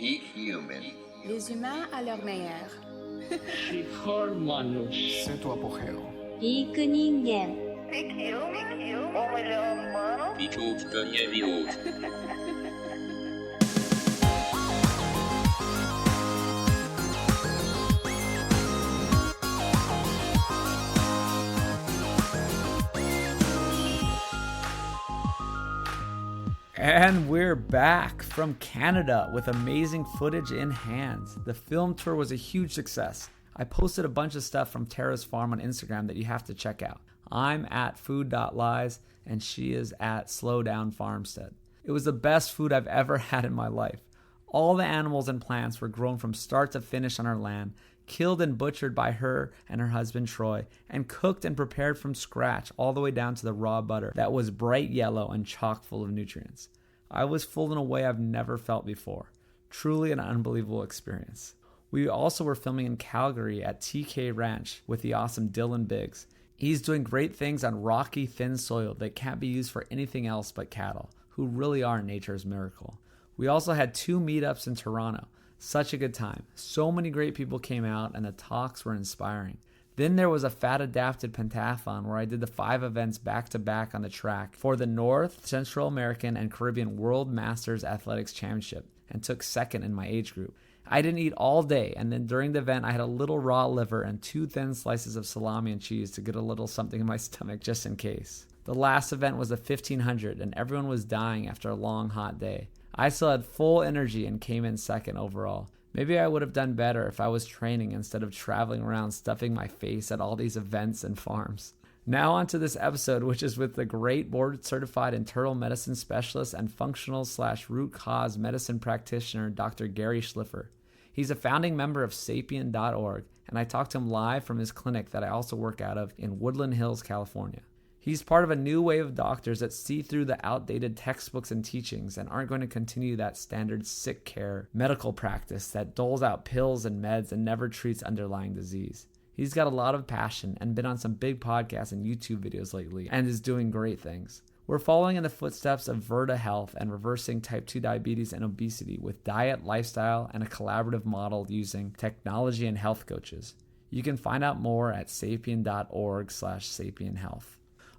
Peak human. Les humains à leur meilleur. Shlifer Manush. C'est tu apogeo. Peak 人間 O melhor humano. Picówka niewiód. And we're back from Canada with amazing footage in hand. The film tour was a huge success. I posted a bunch of stuff from Tara's farm on Instagram that you have to check out. I'm at food.lies and she is at Slowdown Farmstead. It was the best food I've ever had in my life. All the animals and plants were grown from start to finish on our land, killed and butchered by her and her husband Troy, and cooked and prepared from scratch all the way down to the raw butter that was bright yellow and chock full of nutrients. I was full in a way I've never felt before. Truly an unbelievable experience. We also were filming in Calgary at TK Ranch with the awesome Dylan Biggs. He's doing great things on rocky, thin soil that can't be used for anything else but cattle, who really are nature's miracle. We also had 2 meetups in Toronto. Such a good time. So many great people came out and the talks were inspiring. Then there was a fat adapted pentathlon where I did the 5 events back to back on the track for the North, Central American, and Caribbean World Masters Athletics Championship and took second in my age group. I didn't eat all day, and then during the event I had a little raw liver and 2 thin slices of salami and cheese to get a little something in my stomach just in case. The last event was the 1500 and everyone was dying after a long hot day. I still had full energy and came in second overall. Maybe I would have done better if I was training instead of traveling around stuffing my face at all these events and farms. Now on to this episode, which is with the great board-certified internal medicine specialist and functional/root cause medicine practitioner, Dr. Gary Shlifer. He's a founding member of Sapien.org, and I talked to him live from his clinic that I also work out of in Woodland Hills, California. He's part of a new wave of doctors that see through the outdated textbooks and teachings and aren't going to continue that standard sick care medical practice that doles out pills and meds and never treats underlying disease. He's got a lot of passion and been on some big podcasts and YouTube videos lately and is doing great things. We're following in the footsteps of Virta Health and reversing type 2 diabetes and obesity with diet, lifestyle, and a collaborative model using technology and health coaches. You can find out more at sapien.org/sapienhealth.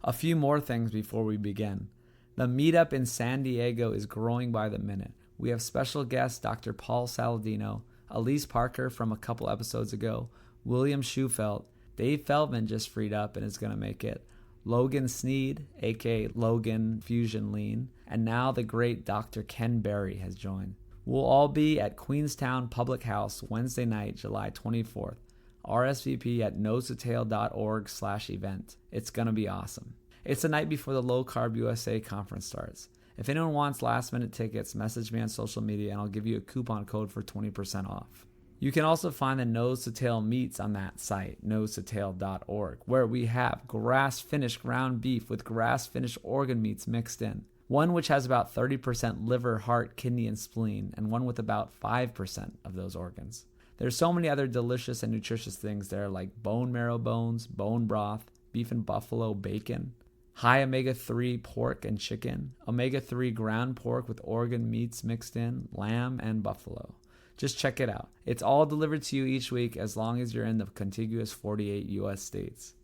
A few more things before we begin. The meetup in San Diego is growing by the minute. We have special guests Dr. Paul Saladino, Elise Parker from a couple episodes ago, William Schufelt, Dave Feldman just freed up and is going to make it, Logan Sneed, aka Logan Fusion Lean, and now the great Dr. Ken Berry has joined. We'll all be at Queenstown Public House Wednesday night, July 24th. RSVP at nosetotail.org/event. It's going to be awesome. It's the night before the Low Carb USA conference starts. If anyone wants last minute tickets, message me on social media and I'll give you a coupon code for 20% off. You can also find the Nose to Tail meats on that site, nosetotail.org, where we have grass-finished ground beef with grass-finished organ meats mixed in. One which has about 30% liver, heart, kidney, and spleen, and one with about 5% of those organs. There's so many other delicious and nutritious things there like bone marrow bones, bone broth, beef and buffalo bacon, high omega-3 pork and chicken, omega-3 ground pork with organ meats mixed in, lamb and buffalo. Just check it out. It's all delivered to you each week as long as you're in the contiguous 48 U.S. states.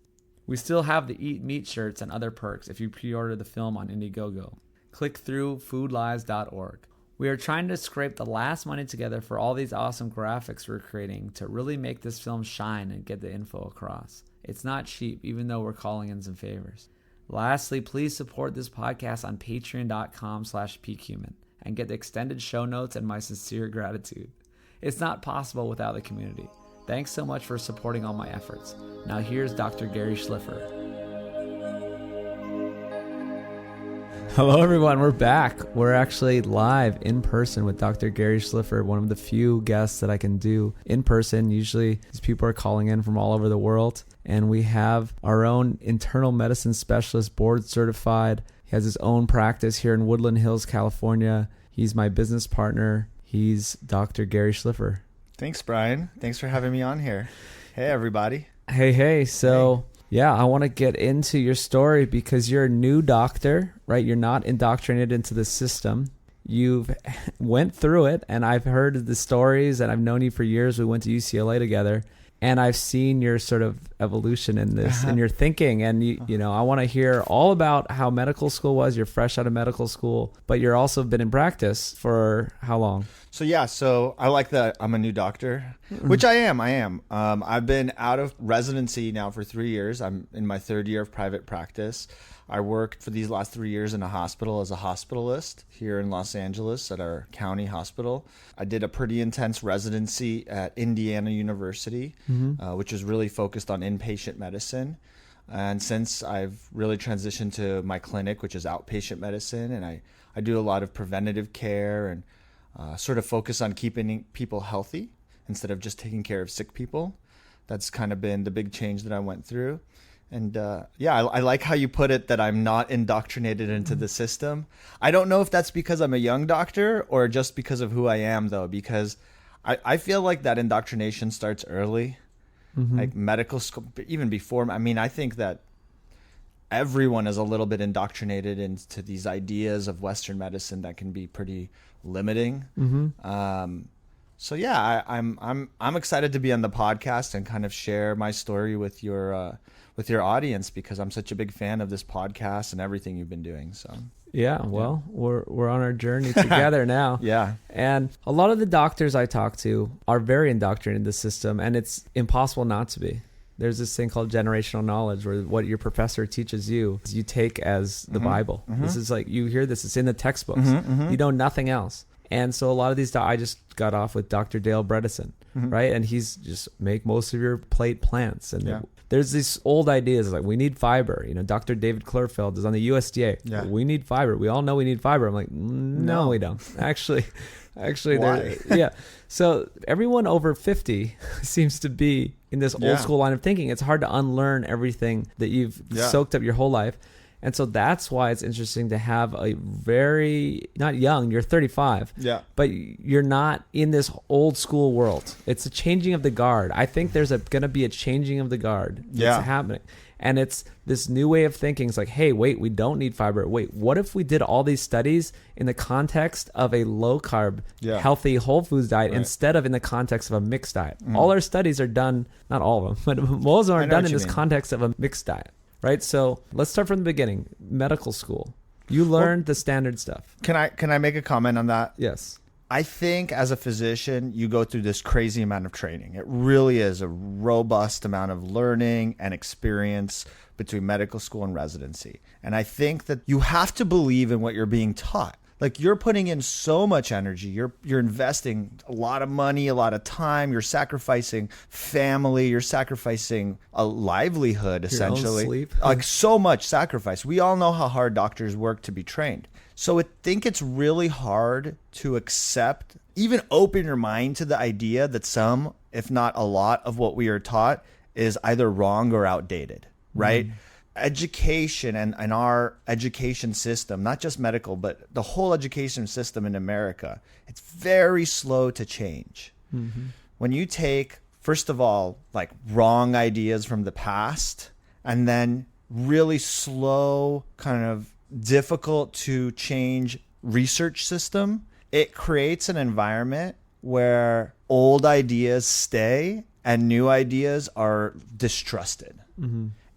We still have the Eat Meat shirts and other perks if you pre-order the film on Indiegogo. Click through foodlies.org. We are trying to scrape the last money together for all these awesome graphics we're creating to really make this film shine and get the info across. It's not cheap, even though we're calling in some favors. Lastly, please support this podcast on patreon.com/peakhuman and get the extended show notes and my sincere gratitude. It's not possible without the community. Thanks so much for supporting all my efforts. Now here's Dr. Gary Shlifer. Hello everyone, we're back. We're actually live in person with Dr. Gary Shlifer, one of the few guests that I can do in person. Usually these people are calling in from all over the world, and we have our own internal medicine specialist, board certified. He has his own practice here in Woodland Hills, California. He's my business partner. He's Dr. Gary Shlifer. Thanks, Brian. Thanks for having me on here. Hey, everybody. Hey. So, yeah, I want to get into your story because you're a new doctor, right? You're not indoctrinated into the system. you've went through it, and I've heard the stories, and I've known you for years. We went to UCLA together, and I've seen your sort of evolution in this, in your thinking. And you know, I want to hear all about how medical school was. You're fresh out of medical school, but you're also been in practice for how long? So I like that I'm a new doctor, which I am. I've been out of residency now for 3 years. I'm in my third year of private practice. I worked for these last 3 years in a hospital as a hospitalist here in Los Angeles at our county hospital. I did a pretty intense residency at Indiana University, which is really focused on inpatient medicine. And since I've really transitioned to my clinic, which is outpatient medicine, and I do a lot of preventative care and sort of focus on keeping people healthy instead of just taking care of sick people. That's kind of been the big change that I went through. And I like how you put it, that I'm not indoctrinated into the system. I don't know if that's because I'm a young doctor or just because of who I am, though, because I feel like that indoctrination starts early, like medical school, even before. I mean, I think that everyone is a little bit indoctrinated into these ideas of Western medicine that can be pretty limiting. So yeah, I'm excited to be on the podcast and kind of share my story with your audience, because I'm such a big fan of this podcast and everything you've been doing. So yeah, well, we're on our journey together now. Yeah. And a lot of the doctors I talk to are very indoctrinated in the system, and it's impossible not to be. There's this thing called generational knowledge, where what your professor teaches you take as the Bible. This is like, you hear this, it's in the textbooks. You know nothing else. And so a lot of these, I just got off with Dr. Dale Bredesen, right? And he's just make most of your plate plants. And there's these old ideas like, we need fiber. You know, Dr. David Klurfeld is on the USDA. Yeah. We need fiber. We all know we need fiber. I'm like, no, we don't. Actually, Why? Yeah. So everyone over 50 seems to be in this old school line of thinking. It's hard to unlearn everything that you've soaked up your whole life. And so that's why it's interesting to have a very, not young, you're 35, but you're not in this old school world. It's a changing of the guard. I think there's going to be a changing of the guard that's happening. And it's this new way of thinking. It's like, hey, wait, we don't need fiber. Wait, what if we did all these studies in the context of a low carb, healthy whole foods diet instead of in the context of a mixed diet? All our studies are done, not all of them, but most of them are done in this context of a mixed diet. Right, so let's start from the beginning. Medical school, you learned the standard stuff. Can I make a comment on that? Yes. I think as a physician, you go through this crazy amount of training. It really is a robust amount of learning and experience between medical school and residency. And I think that you have to believe in what you're being taught. Like, you're putting in so much energy. You're investing a lot of money, a lot of time. You're sacrificing family. You're sacrificing a livelihood, essentially. Your own sleep. Like, so much sacrifice. We all know how hard doctors work to be trained. So I think it's really hard to accept, even open your mind to the idea that some, if not a lot, of what we are taught is either wrong or outdated, right? Education and our education system, not just medical, but the whole education system in America, it's very slow to change. When you take, first of all, like wrong ideas from the past, and then really slow, kind of difficult to change research system, it creates an environment where old ideas stay and new ideas are distrusted.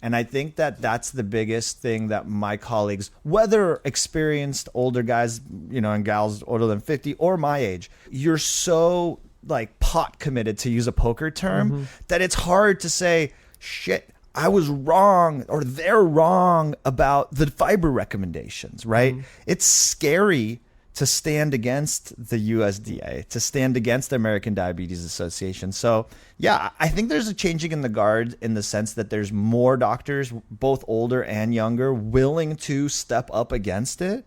And I think that that's the biggest thing that my colleagues, whether experienced older guys, you know, and gals older than 50 or my age, you're so like pot committed, to use a poker term, that it's hard to say, shit, I was wrong, or they're wrong about the fiber recommendations, right? It's scary to stand against the USDA, to stand against the American Diabetes Association. So yeah, I think there's a changing in the guard, in the sense that there's more doctors, both older and younger, willing to step up against it.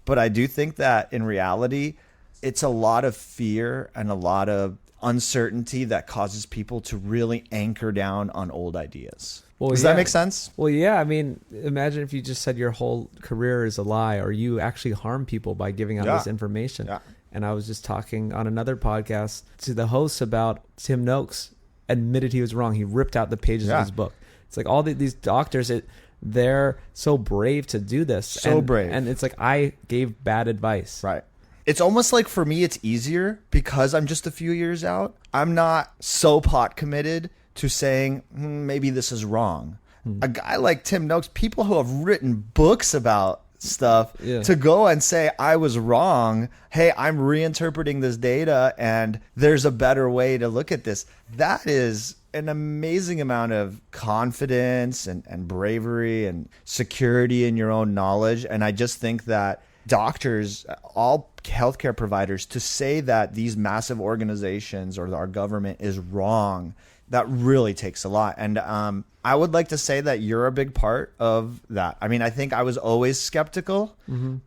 But I do think that in reality, it's a lot of fear and a lot of uncertainty that causes people to really anchor down on old ideas. Well, Does that make sense? Well, yeah. I mean, imagine if you just said your whole career is a lie, or you actually harm people by giving out this information. And I was just talking on another podcast to the host about Tim Noakes admitted he was wrong. He ripped out the pages of his book. It's like all these doctors, they're so brave to do this. So brave. And it's like, I gave bad advice. Right. It's almost like for me, it's easier because I'm just a few years out. I'm not so pot committed to saying, maybe this is wrong. A guy like Tim Noakes, people who have written books about stuff, to go and say, I was wrong. Hey, I'm reinterpreting this data and there's a better way to look at this. That is an amazing amount of confidence and bravery and security in your own knowledge. And I just think that doctors, all healthcare providers, to say that these massive organizations or our government is wrong, that really takes a lot. And I would like to say that you're a big part of that. I mean, I think I was always skeptical,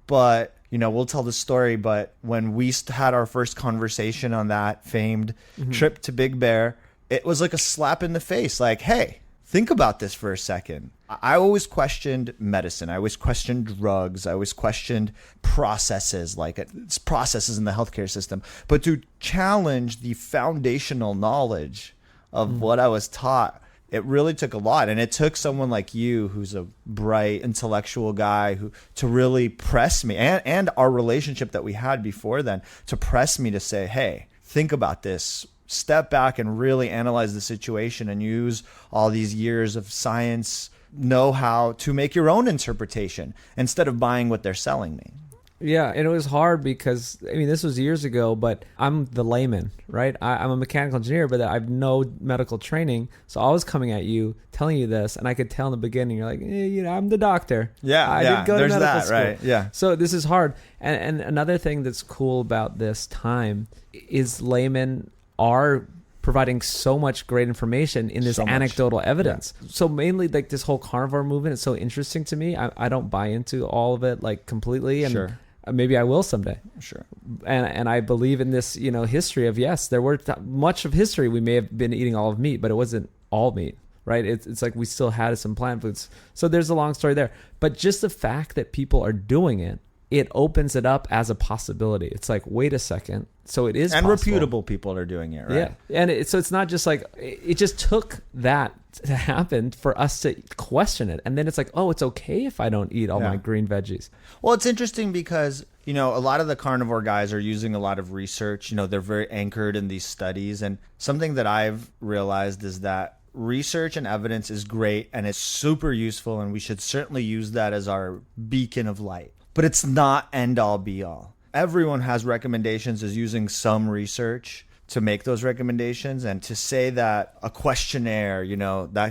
but we'll tell the story. But when we had our first conversation on that famed trip to Big Bear, it was like a slap in the face. Like, hey, think about this for a second. I always questioned medicine. I always questioned drugs. I always questioned processes, like it's processes in the healthcare system. But to challenge the foundational knowledge of what I was taught, it really took a lot. And it took someone like you, who's a bright intellectual guy, to really press me, and our relationship that we had before then, to press me to say, hey, think about this. Step back and really analyze the situation and use all these years of science know-how to make your own interpretation instead of buying what they're selling me. Yeah, and it was hard because, I mean, this was years ago, but I'm the layman, right? I'm a mechanical engineer, but I have no medical training. So I was coming at you, telling you this, and I could tell in the beginning, you're like, I'm the doctor. Yeah, I didn't go to medical school. Right? Yeah. So this is hard. And another thing that's cool about this time is laymen are providing so much great information in this anecdotal evidence. Yeah. So mainly like this whole carnivore movement is so interesting to me. I don't buy into all of it like completely. And maybe I will someday. Sure. And I believe in this, history of, yes, there were much of history we may have been eating all of meat, but it wasn't all meat, right? It's like we still had some plant foods. So there's a long story there. But just the fact that people are doing it, it opens it up as a possibility. It's like, wait a second. So it is and possible. Reputable people are doing it, right? Yeah. And so it's not just like, it just took that to happen for us to question it. And then it's like, oh, it's okay if I don't eat all my green veggies. Well, it's interesting because, a lot of the carnivore guys are using a lot of research. They're very anchored in these studies. And something that I've realized is that research and evidence is great and it's super useful. And we should certainly use that as our beacon of light. But it's not end all be all. Everyone has recommendations, is using some research to make those recommendations, and to say that a questionnaire,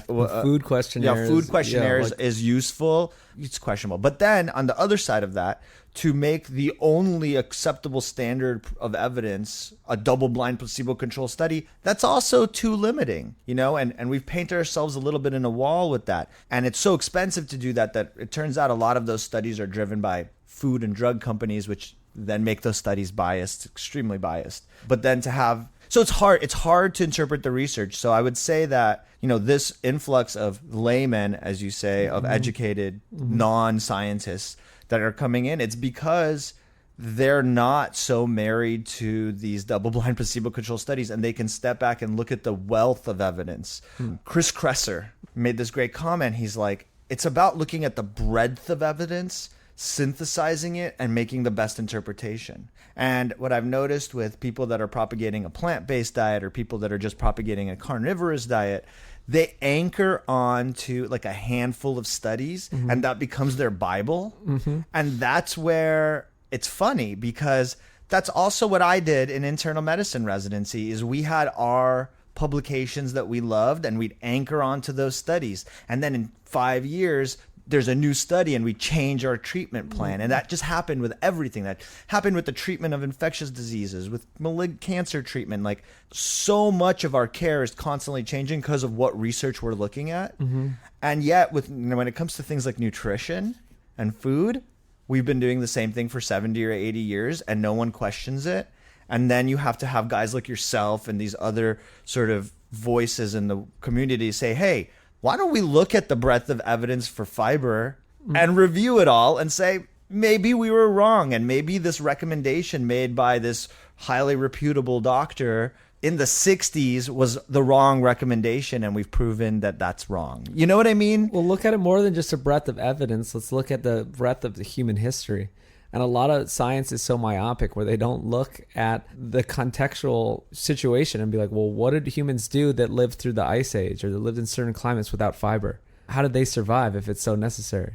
food questionnaire is useful, it's questionable. But then on the other side of that, to make the only acceptable standard of evidence a double-blind placebo-controlled study, that's also too limiting, and we've painted ourselves a little bit in a wall with that. And it's so expensive to do that it turns out a lot of those studies are driven by food and drug companies, which then make those studies biased, extremely biased. But then so it's hard to interpret the research. So I would say that, this influx of laymen, as you say, of educated non-scientists that are coming in, it's because they're not so married to these double-blind placebo-controlled studies, and they can step back and look at the wealth of evidence. Chris Kresser made this great comment. He's like, it's about looking at the breadth of evidence, synthesizing it, and making the best interpretation. And what I've noticed with people that are propagating a plant-based diet or people that are just propagating a carnivorous diet, they anchor on to like a handful of studies, and that becomes their Bible. And that's where it's funny, because that's also what I did in internal medicine residency. Is we had our publications that we loved, and we'd anchor onto those studies, and then in 5 years there's a new study and we change our treatment plan. And that just happened with everything. That happened with the treatment of infectious diseases, with cancer treatment. Like, so much of our care is constantly changing because of what research we're looking at. And yet when it comes to things like nutrition and food, we've been doing the same thing for 70 or 80 years and no one questions it. And then you have to have guys like yourself and these other sort of voices in the community say, hey, why don't we look at the breadth of evidence for fiber and review it all and say, maybe we were wrong, and maybe this recommendation made by this highly reputable doctor in the 60s was the wrong recommendation, and we've proven that that's wrong. You know what I mean? Well, look at it more than just a breadth of evidence. Let's look at the breadth of the human history. And a lot of science is so myopic where they don't look at the contextual situation and be like, well, what did humans do that lived through the ice age or that lived in certain climates without fiber? How did they survive if it's so necessary?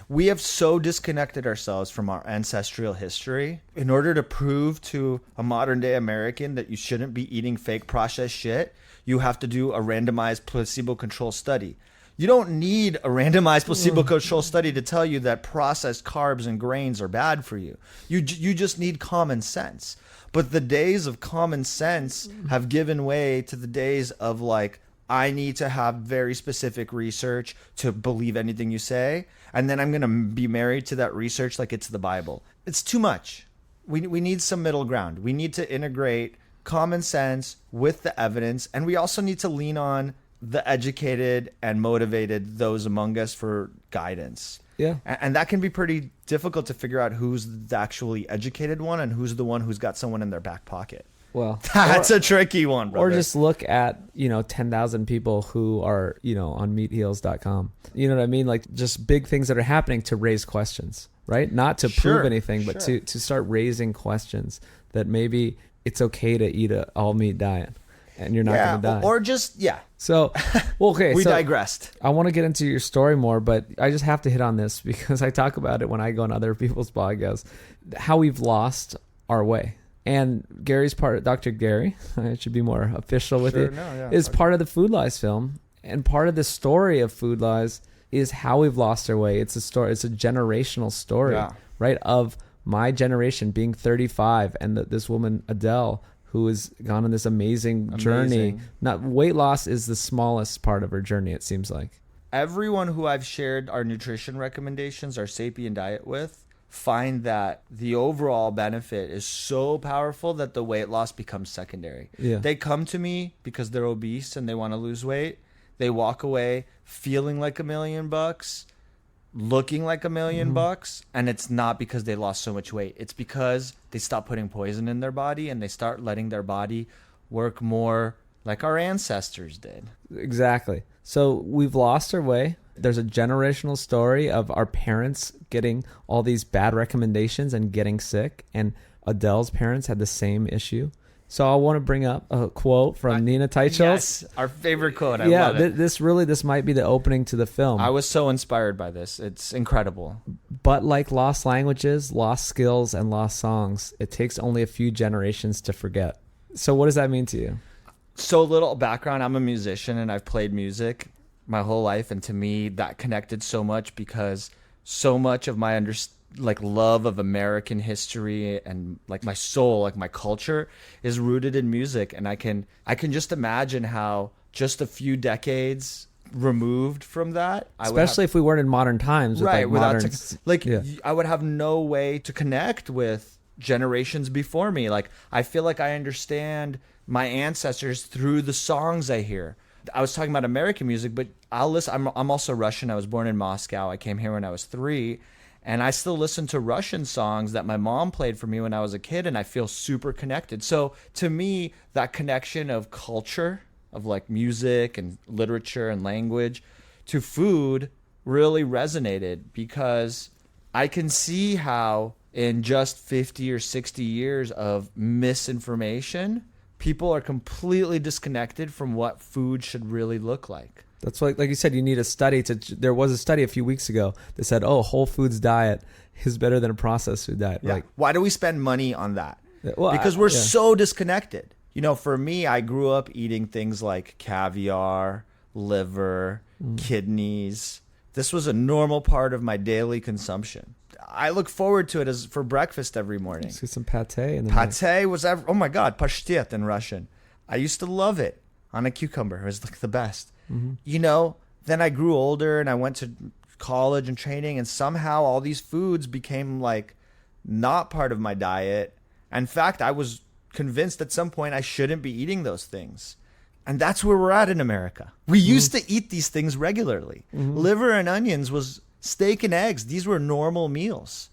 We have so disconnected ourselves from our ancestral history. In order to prove to a modern day American that you shouldn't be eating fake processed shit, you have to do a randomized placebo-controlled study. You don't need a randomized placebo-controlled study to tell you that processed carbs and grains are bad for you. You just need common sense. But the days of common sense have given way to the days of like, I need to have very specific research to believe anything you say. And then I'm going to be married to that research like it's the Bible. It's too much. We need some middle ground. We need to integrate common sense with the evidence. And we also need to lean on the educated and motivated those among us for guidance. Yeah. And that can be pretty difficult to figure out who's the actually educated one and who's the one who's got someone in their back pocket. Well, that's a tricky one, brother. Or just look at, 10,000 people who are, on meatheals.com. You know what I mean? Like just big things that are happening to raise questions, right? Not to prove anything, but to start raising questions that maybe it's okay to eat a all meat diet and you're not going to die. Or just, So, okay. We digressed. I want to get into your story more, but I just have to hit on this because I talk about it when I go on other people's podcasts, how we've lost our way. And Gary's part, Dr. Gary, I should be more official with it, is part of the Food Lies film. And part of the story of Food Lies is how we've lost our way. It's a story. It's a generational story, right? Of my generation being 35 and this woman, Adele, who has gone on this amazing journey. Not weight loss is the smallest part of her journey, it seems like. Everyone who I've shared our nutrition recommendations, our Sapien diet with, find that the overall benefit is so powerful that the weight loss becomes secondary. Yeah. They come to me because they're obese and they want to lose weight. They walk away feeling like $1 million, looking like $1 million, and it's not because they lost so much weight. It's because they stop putting poison in their body and they start letting their body work more like our ancestors did. Exactly. So we've lost our way. There's a generational story of our parents getting all these bad recommendations and getting sick, and Adele's parents had the same issue. So I want to bring up a quote from Nina Teicholz. Yes, our favorite quote. I love it. This might be the opening to the film. I was so inspired by this. It's incredible. But like lost languages, lost skills, and lost songs, it takes only a few generations to forget. So what does that mean to you? So a little background, I'm a musician and I've played music my whole life, and to me that connected so much because so much of my love of American history and like my soul, like my culture, is rooted in music. And I can just imagine how just a few decades removed from that, especially if we weren't in modern times, with right? modern, I would have no way to connect with generations before me. Like I feel like I understand my ancestors through the songs I hear. I was talking about American music, but I'll listen. I'm also Russian. I was born in Moscow. I came here when I was 3, and I still listen to Russian songs that my mom played for me when I was a kid, and I feel super connected. So to me, that connection of culture, of like music and literature and language to food really resonated because I can see how in just 50 or 60 years of misinformation, people are completely disconnected from what food should really look like. That's like you said, you need a study there was a study a few weeks ago that said, whole foods diet is better than a processed food diet. Yeah. Like, why do we spend money on that? Well, because we're so disconnected. For me, I grew up eating things like caviar, liver, kidneys. This was a normal part of my daily consumption. I look forward to it for breakfast every morning. See some pate. Pate was oh my God, pashtet in Russian. I used to love it on a cucumber. It was like the best. Mm-hmm. Then I grew older and I went to college and training, and somehow all these foods became like not part of my diet. In fact, I was convinced at some point I shouldn't be eating those things. And that's where we're at in America. We used to eat these things regularly. Liver and onions was steak and eggs. These were normal meals.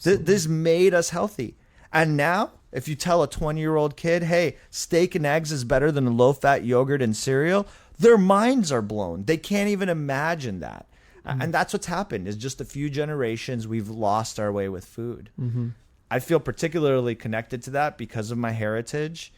This made us healthy. And now, if you tell a 20-year-old kid, hey, steak and eggs is better than low-fat yogurt and cereal, their minds are blown. They can't even imagine that. And that's what's happened is just a few generations we've lost our way with food. I feel particularly connected to that because of my heritage.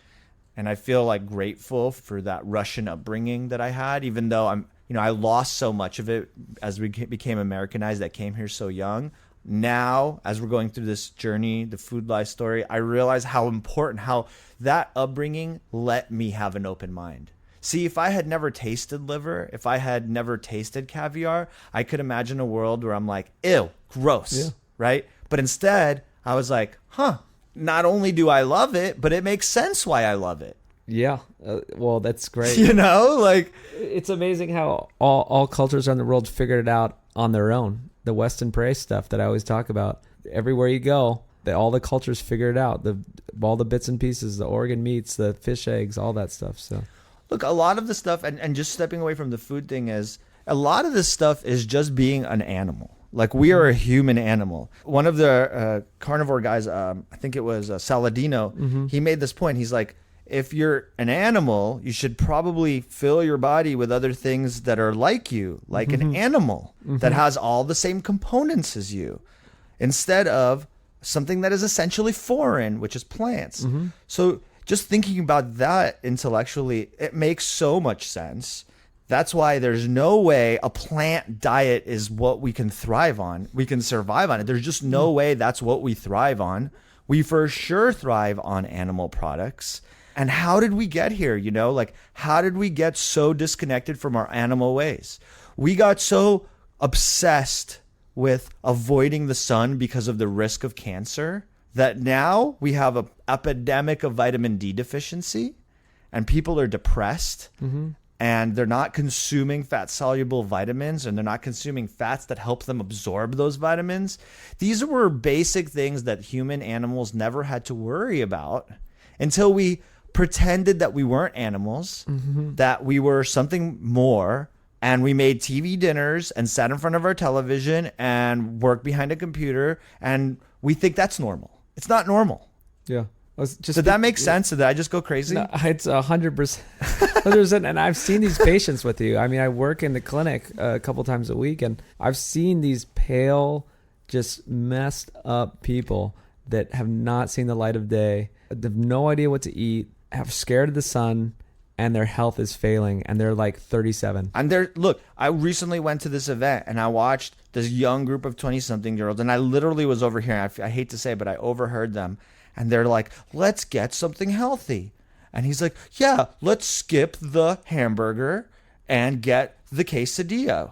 And I feel like grateful for that Russian upbringing that I had, even though I lost so much of it as we became Americanized. I came here so young. Now, as we're going through this journey, the food life story, I realize how important, how that upbringing let me have an open mind. See, if I had never tasted liver, if I had never tasted caviar, I could imagine a world where I'm like, ew, gross, right? But instead, I was like, not only do I love it, but it makes sense why I love it. Yeah. Well, that's great. Like It's amazing how all cultures around the world figured it out on their own. The Weston Prey stuff that I always talk about. Everywhere you go, all the cultures figure it out. All the bits and pieces, the organ meats, the fish eggs, all that stuff. So, look, a lot of the stuff, and just stepping away from the food thing, is a lot of this stuff is just being an animal. Like, we are a human animal. One of the carnivore guys, I think it was Saladino, he made this point. He's like, if you're an animal, you should probably fill your body with other things that are like you, like an animal that has all the same components as you, instead of something that is essentially foreign, which is plants. So just thinking about that intellectually, it makes so much sense. That's why there's no way a plant diet is what we can thrive on. We can survive on it. There's just no way that's what we thrive on. We for sure thrive on animal products. And how did we get here? Like, how did we get so disconnected from our animal ways? We got so obsessed with avoiding the sun because of the risk of cancer that now we have an epidemic of vitamin D deficiency, and people are depressed, and they're not consuming fat-soluble vitamins, and they're not consuming fats that help them absorb those vitamins. These were basic things that human animals never had to worry about until we pretended that we weren't animals, that we were something more, and we made TV dinners and sat in front of our television and worked behind a computer, and we think that's normal. It's not normal. yeah. Did that make sense? Did I just go crazy? No, it's 100%. 100%. And I've seen these patients with you. I mean, I work in the clinic a couple times a week, and I've seen these pale, just messed up people that have not seen the light of day, they have no idea what to eat, have scared of the sun, and their health is failing, and they're like 37. And look, I recently went to this event and I watched this young group of 20-something-year-olds, and I literally was over here. I hate to say it, but I overheard them, and they're like, let's get something healthy. And he's like, yeah, let's skip the hamburger and get the quesadilla.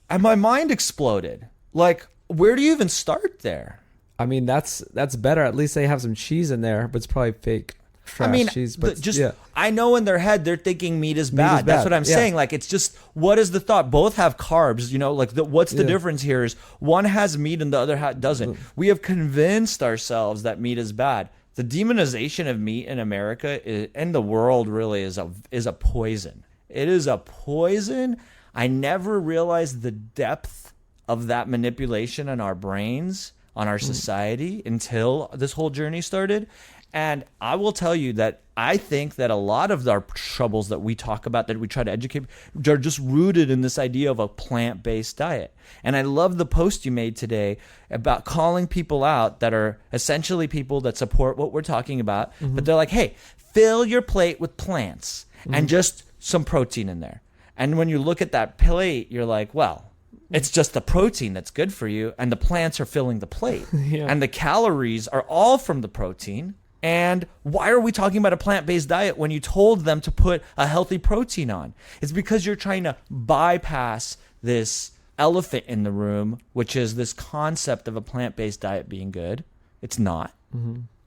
And my mind exploded. Like, where do you even start there? I mean, that's better. At least they have some cheese in there, but it's probably fake trash cheese. But I know in their head they're thinking meat is bad. That's what I'm saying. Like, it's just, what is the thought? Both have carbs. Like, what's the difference here is one has meat and the other doesn't. We have convinced ourselves that meat is bad. The demonization of meat in America and the world really is a poison. It is a poison. I never realized the depth of that manipulation on our brains, on our society, until this whole journey started. And I will tell you that I think that a lot of our troubles that we talk about, that we try to educate, are just rooted in this idea of a plant-based diet. And I love the post you made today about calling people out that are essentially people that support what we're talking about, but they're like, hey, fill your plate with plants and just some protein in there. And when you look at that plate, you're like, well, it's just the protein that's good for you, and the plants are filling the plate. And the calories are all from the protein. And why are we talking about a plant-based diet when you told them to put a healthy protein on? It's because you're trying to bypass this elephant in the room, which is this concept of a plant-based diet being good. It's not.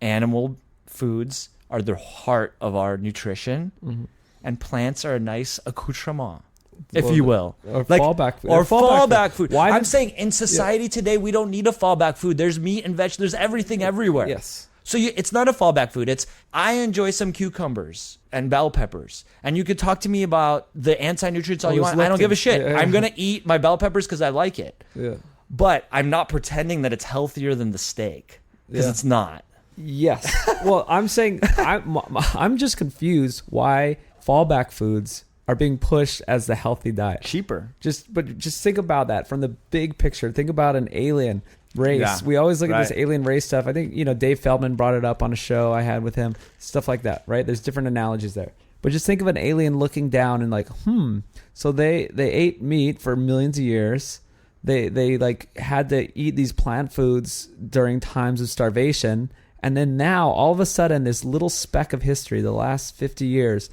Animal foods are the heart of our nutrition, and plants are a nice accoutrement, if you will. Or fallback food. Or fallback food. Why I'm saying in society today, we don't need a fallback food. There's meat and vegetables, there's everything everywhere. Yes. So it's not a fallback food. It's, I enjoy some cucumbers and bell peppers. And you could talk to me about the anti-nutrients all you want. I don't give a shit. I'm going to eat my bell peppers because I like it. Yeah. But I'm not pretending that it's healthier than the steak, because it's not. Yes. Well, I'm saying I'm just confused why fallback foods are being pushed as the healthy diet. Cheaper. Just think about that from the big picture. Think about an alien race. Yeah, We always look at this right. alien race stuff. I think, Dave Feldman brought it up on a show I had with him, stuff like that, right? There's different analogies there. But just think of an alien looking down and like, so they ate meat for millions of years. They like had to eat these plant foods during times of starvation. And then now all of a sudden this little speck of history, the last 50 years,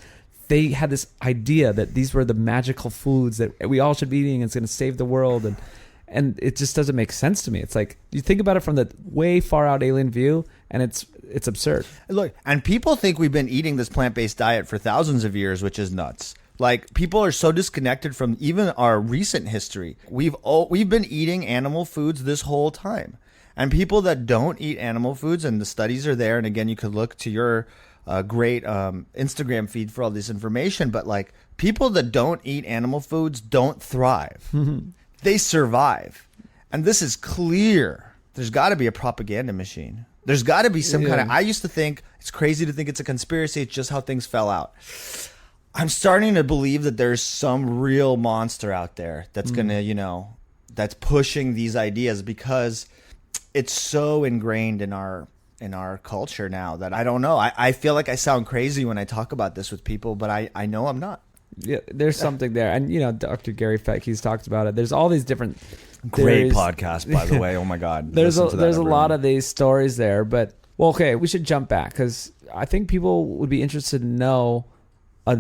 they had this idea that these were the magical foods that we all should be eating and it's going to save the world. And it just doesn't make sense to me. It's like you think about it from the way far out alien view and it's absurd. Look, and people think we've been eating this plant-based diet for thousands of years, which is nuts. Like, people are so disconnected from even our recent history. We've been eating animal foods this whole time. And people that don't eat animal foods, and the studies are there, and again, you could look to your great Instagram feed for all this information, but like, people that don't eat animal foods don't thrive. They survive. And this is clear. There's got to be a propaganda machine. There's got to be some kind of... I used to think, it's crazy to think it's a conspiracy. It's just how things fell out. I'm starting to believe that there's some real monster out there that's going to, that's pushing these ideas because it's so ingrained in our culture now that I don't know. I feel like I sound crazy when I talk about this with people, but I know I'm not. Yeah, there's something there. And, Dr. Gary Feck, he's talked about it. There's all these different Great theories. podcast, by the way. Oh, my God. There's a lot of these stories there. But, well, okay, we should jump back because I think people would be interested to know a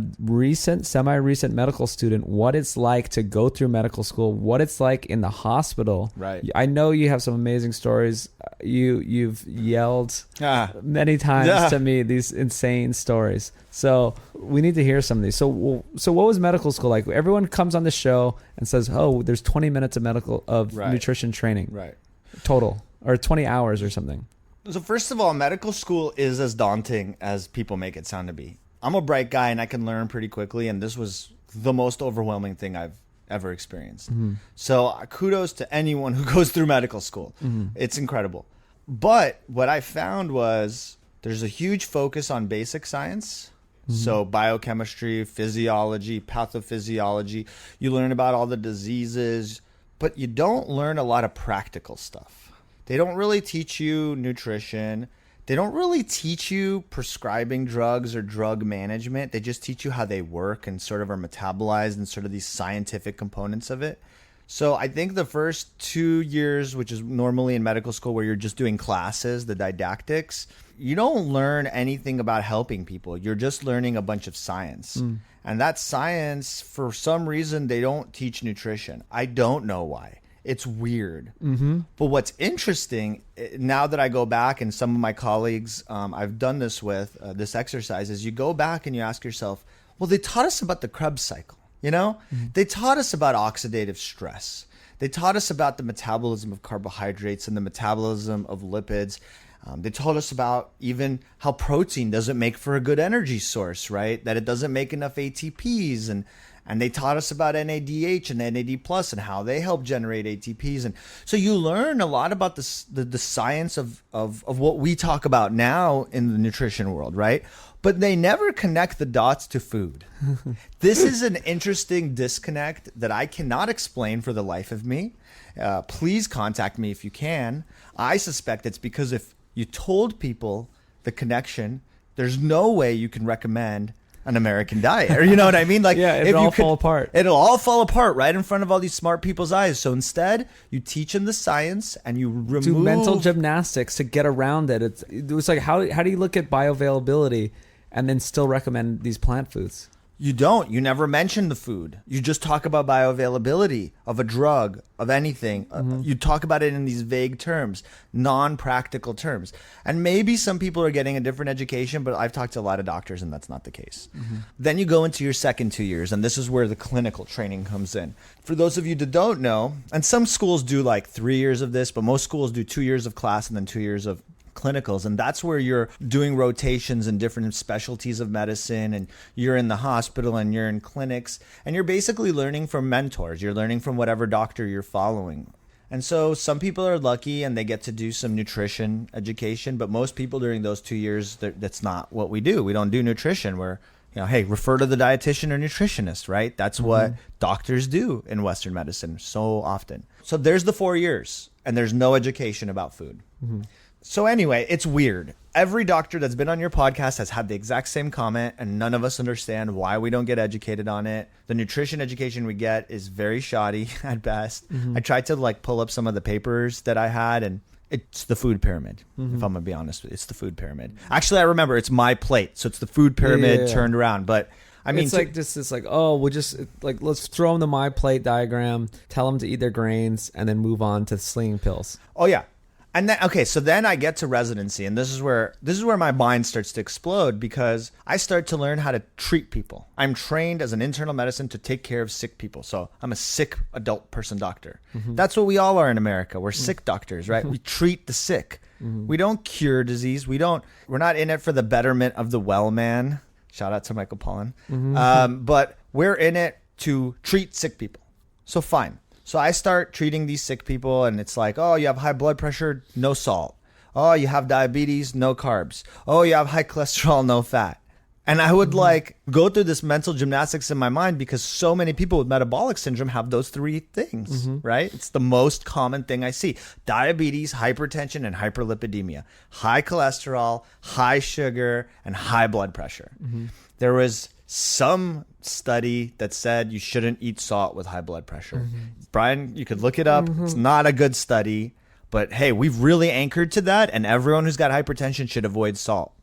semi-recent medical student, what it's like to go through medical school, what it's like in the hospital. Right. I know you have some amazing stories. You've yelled many times to me these insane stories. So we need to hear some of these. So what was medical school like? Everyone comes on the show and says, "Oh, there's 20 minutes of nutrition training, right, total, or 20 hours or something." So first of all, medical school is as daunting as people make it sound to be. I'm a bright guy and I can learn pretty quickly, and this was the most overwhelming thing I've ever experienced. So kudos to anyone who goes through medical school. It's incredible. But what I found was there's a huge focus on basic science. So biochemistry, physiology, pathophysiology. You learn about all the diseases, but you don't learn a lot of practical stuff. They don't really teach you nutrition. They don't really teach you prescribing drugs or drug management. They just teach you how they work and sort of are metabolized and sort of these scientific components of it. So I think the first 2 years, which is normally in medical school where you're just doing classes, the didactics, you don't learn anything about helping people. You're just learning a bunch of science. And that science, for some reason, they don't teach nutrition. I don't know why. It's weird. But what's interesting, now that I go back and some of my colleagues I've done this with, this exercise, is you go back and you ask yourself, well, they taught us about the Krebs cycle. They taught us about oxidative stress. They taught us about the metabolism of carbohydrates and the metabolism of lipids. They told us about even how protein doesn't make for a good energy source, right? That it doesn't make enough ATPs. And they taught us about NADH and NAD plus and how they help generate ATPs. And so you learn a lot about the science of what we talk about now in the nutrition world, right? But they never connect the dots to food. This is an interesting disconnect that I cannot explain for the life of me. Please contact me if you can. I suspect it's because if you told people the connection, there's no way you can recommend an American diet, or you know what I mean? Like, yeah, it'll all fall apart. It'll all fall apart right in front of all these smart people's eyes. So instead, you teach them the science and you remove... Do mental gymnastics to get around it. It's like, how do you look at bioavailability and then still recommend these plant foods? You don't. You never mention the food. You just talk about bioavailability of a drug, of anything. You talk about it in these vague terms, non-practical terms. And maybe some people are getting a different education, but I've talked to a lot of doctors and that's not the case. Then you go into your second 2 years, and this is where the clinical training comes in. For those of you that don't know, and some schools do like 3 years of this, but most schools do 2 years of class and then 2 years of clinicals, and that's where you're doing rotations in different specialties of medicine, and you're in the hospital and you're in clinics, and you're basically learning from mentors. You're learning from whatever doctor you're following. And so some people are lucky and they get to do some nutrition education, but most people during those 2 years, that's not what we do. We don't do nutrition. We're hey, refer to the dietitian or nutritionist, right? That's what doctors do in Western medicine so often. So there's the 4 years, and there's no education about food. So anyway, it's weird. Every doctor that's been on your podcast has had the exact same comment, and none of us understand why we don't get educated on it. The nutrition education we get is very shoddy at best. I tried to like pull up some of the papers that I had, and it's the food pyramid. If I'm gonna be honest, it's the food pyramid. Actually, I remember it's my plate, so it's the food pyramid turned around. But I mean, it's like just it's like, oh, we'll just like let's throw them the my plate diagram, tell them to eat their grains, and then move on to slinging pills. Oh yeah. And then, okay, so then I get to residency, and this is where my mind starts to explode, because I start to learn how to treat people. I'm trained as an internal medicine to take care of sick people. So I'm a sick adult person doctor. That's what we all are in America. We're sick doctors, right? We treat the sick. We don't cure disease. We're not in it for the betterment of the well man. Shout out to Michael Pollan. But we're in it to treat sick people. So fine. So I start treating these sick people, and it's like, oh, you have high blood pressure, no salt. Oh, you have diabetes, no carbs. Oh, you have high cholesterol, no fat. And I would like go through this mental gymnastics in my mind, because so many people with metabolic syndrome have those three things, right? It's the most common thing I see. Diabetes, hypertension, and hyperlipidemia. High cholesterol, high sugar, and high blood pressure. There was some study that said you shouldn't eat salt with high blood pressure. Brian, you could look it up. It's not a good study, but hey, we've really anchored to that, and everyone who's got hypertension should avoid salt.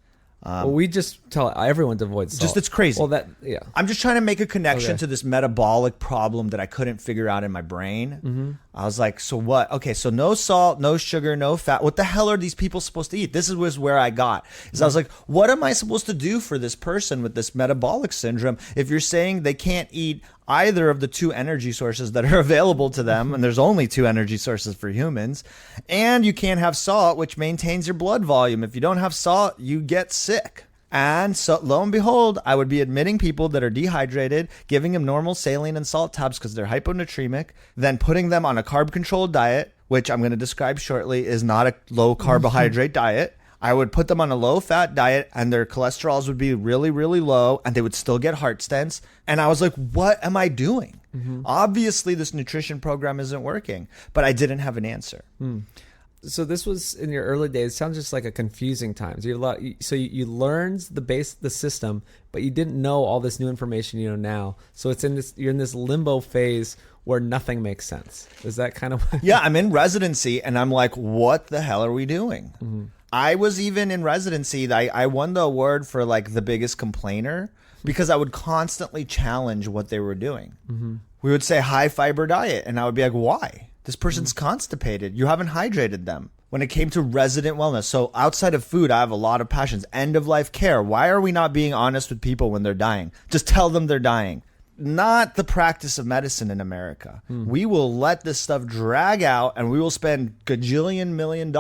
Well, we just tell everyone to avoid salt. Just it's crazy. Well, I'm just trying to make a connection to this metabolic problem that I couldn't figure out in my brain. I was like, so what? Okay, so no salt, no sugar, no fat. What the hell are these people supposed to eat? This was where I got. Is I was like, what am I supposed to do for this person with this metabolic syndrome if you're saying they can't eat either of the two energy sources that are available to them, and there's only two energy sources for humans, and you can't have salt, which maintains your blood volume. If you don't have salt, you get sick. And so lo and behold, I would be admitting people that are dehydrated, giving them normal saline and salt tabs because they're hyponatremic, then putting them on a carb-controlled diet, which I'm going to describe shortly is not a low-carbohydrate diet. I would put them on a low-fat diet, and their cholesterols would be really, really low, and they would still get heart stents. And I was like, what am I doing? Obviously, this nutrition program isn't working, but I didn't have an answer. So this was in your early days. It sounds just like a confusing time. So you learned the system, but you didn't know all this new information you know now. So you're in this limbo phase where nothing makes sense. Is that kind of what? Yeah, I'm in residency, and I'm like, what the hell are we doing? I was even in residency. I won the award for like the biggest complainer because I would constantly challenge what they were doing. We would say high fiber diet, and I would be like, why? This person's constipated. You haven't hydrated them. When it came to resident wellness, so outside of food, I have a lot of passions. End of life care. Why are we not being honest with people when they're dying? Just tell them they're dying. Not the practice of medicine in America. We will let this stuff drag out, and we will spend $1 million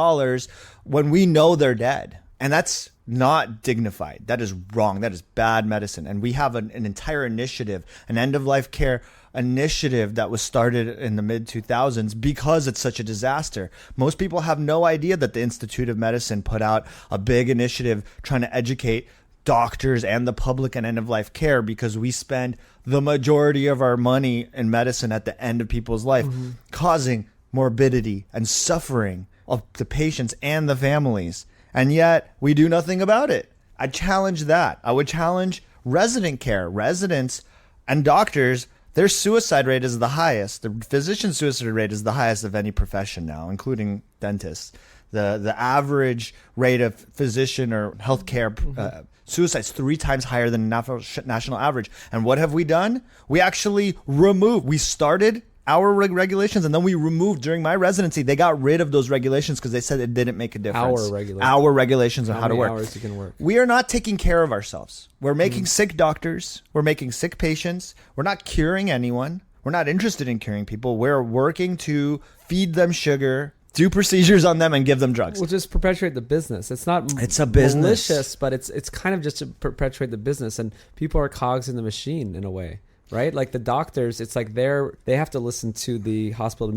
when we know they're dead. And that's not dignified. That is wrong. That is bad medicine. And we have an entire initiative, an end-of-life care initiative that was started in the mid-2000s because it's such a disaster. Most people have no idea that the Institute of Medicine put out a big initiative trying to educate doctors and the public in end-of-life care, because we spend the majority of our money in medicine at the end of people's life, causing morbidity and suffering of the patients and the families. And yet we do nothing about it. I challenge that. I would challenge resident care. Residents and doctors, their suicide rate is the highest. The physician suicide rate is the highest of any profession now, including dentists. The average rate of physician or healthcare suicide is 3 times higher than national average. And what have we done? We actually we started our regulations, and then we removed during my residency. They got rid of those regulations because they said it didn't make a difference. Our regulations on how to work. How many hours you can work. We are not taking care of ourselves. We're making sick doctors. We're making sick patients. We're not curing anyone. We're not interested in curing people. We're working to feed them sugar, do procedures on them, and give them drugs. We'll just perpetuate the business. It's not it's a business. malicious, but it's kind of just to perpetuate the business, and people are cogs in the machine in a way. Right? Like the doctors, it's like they have to listen to the hospital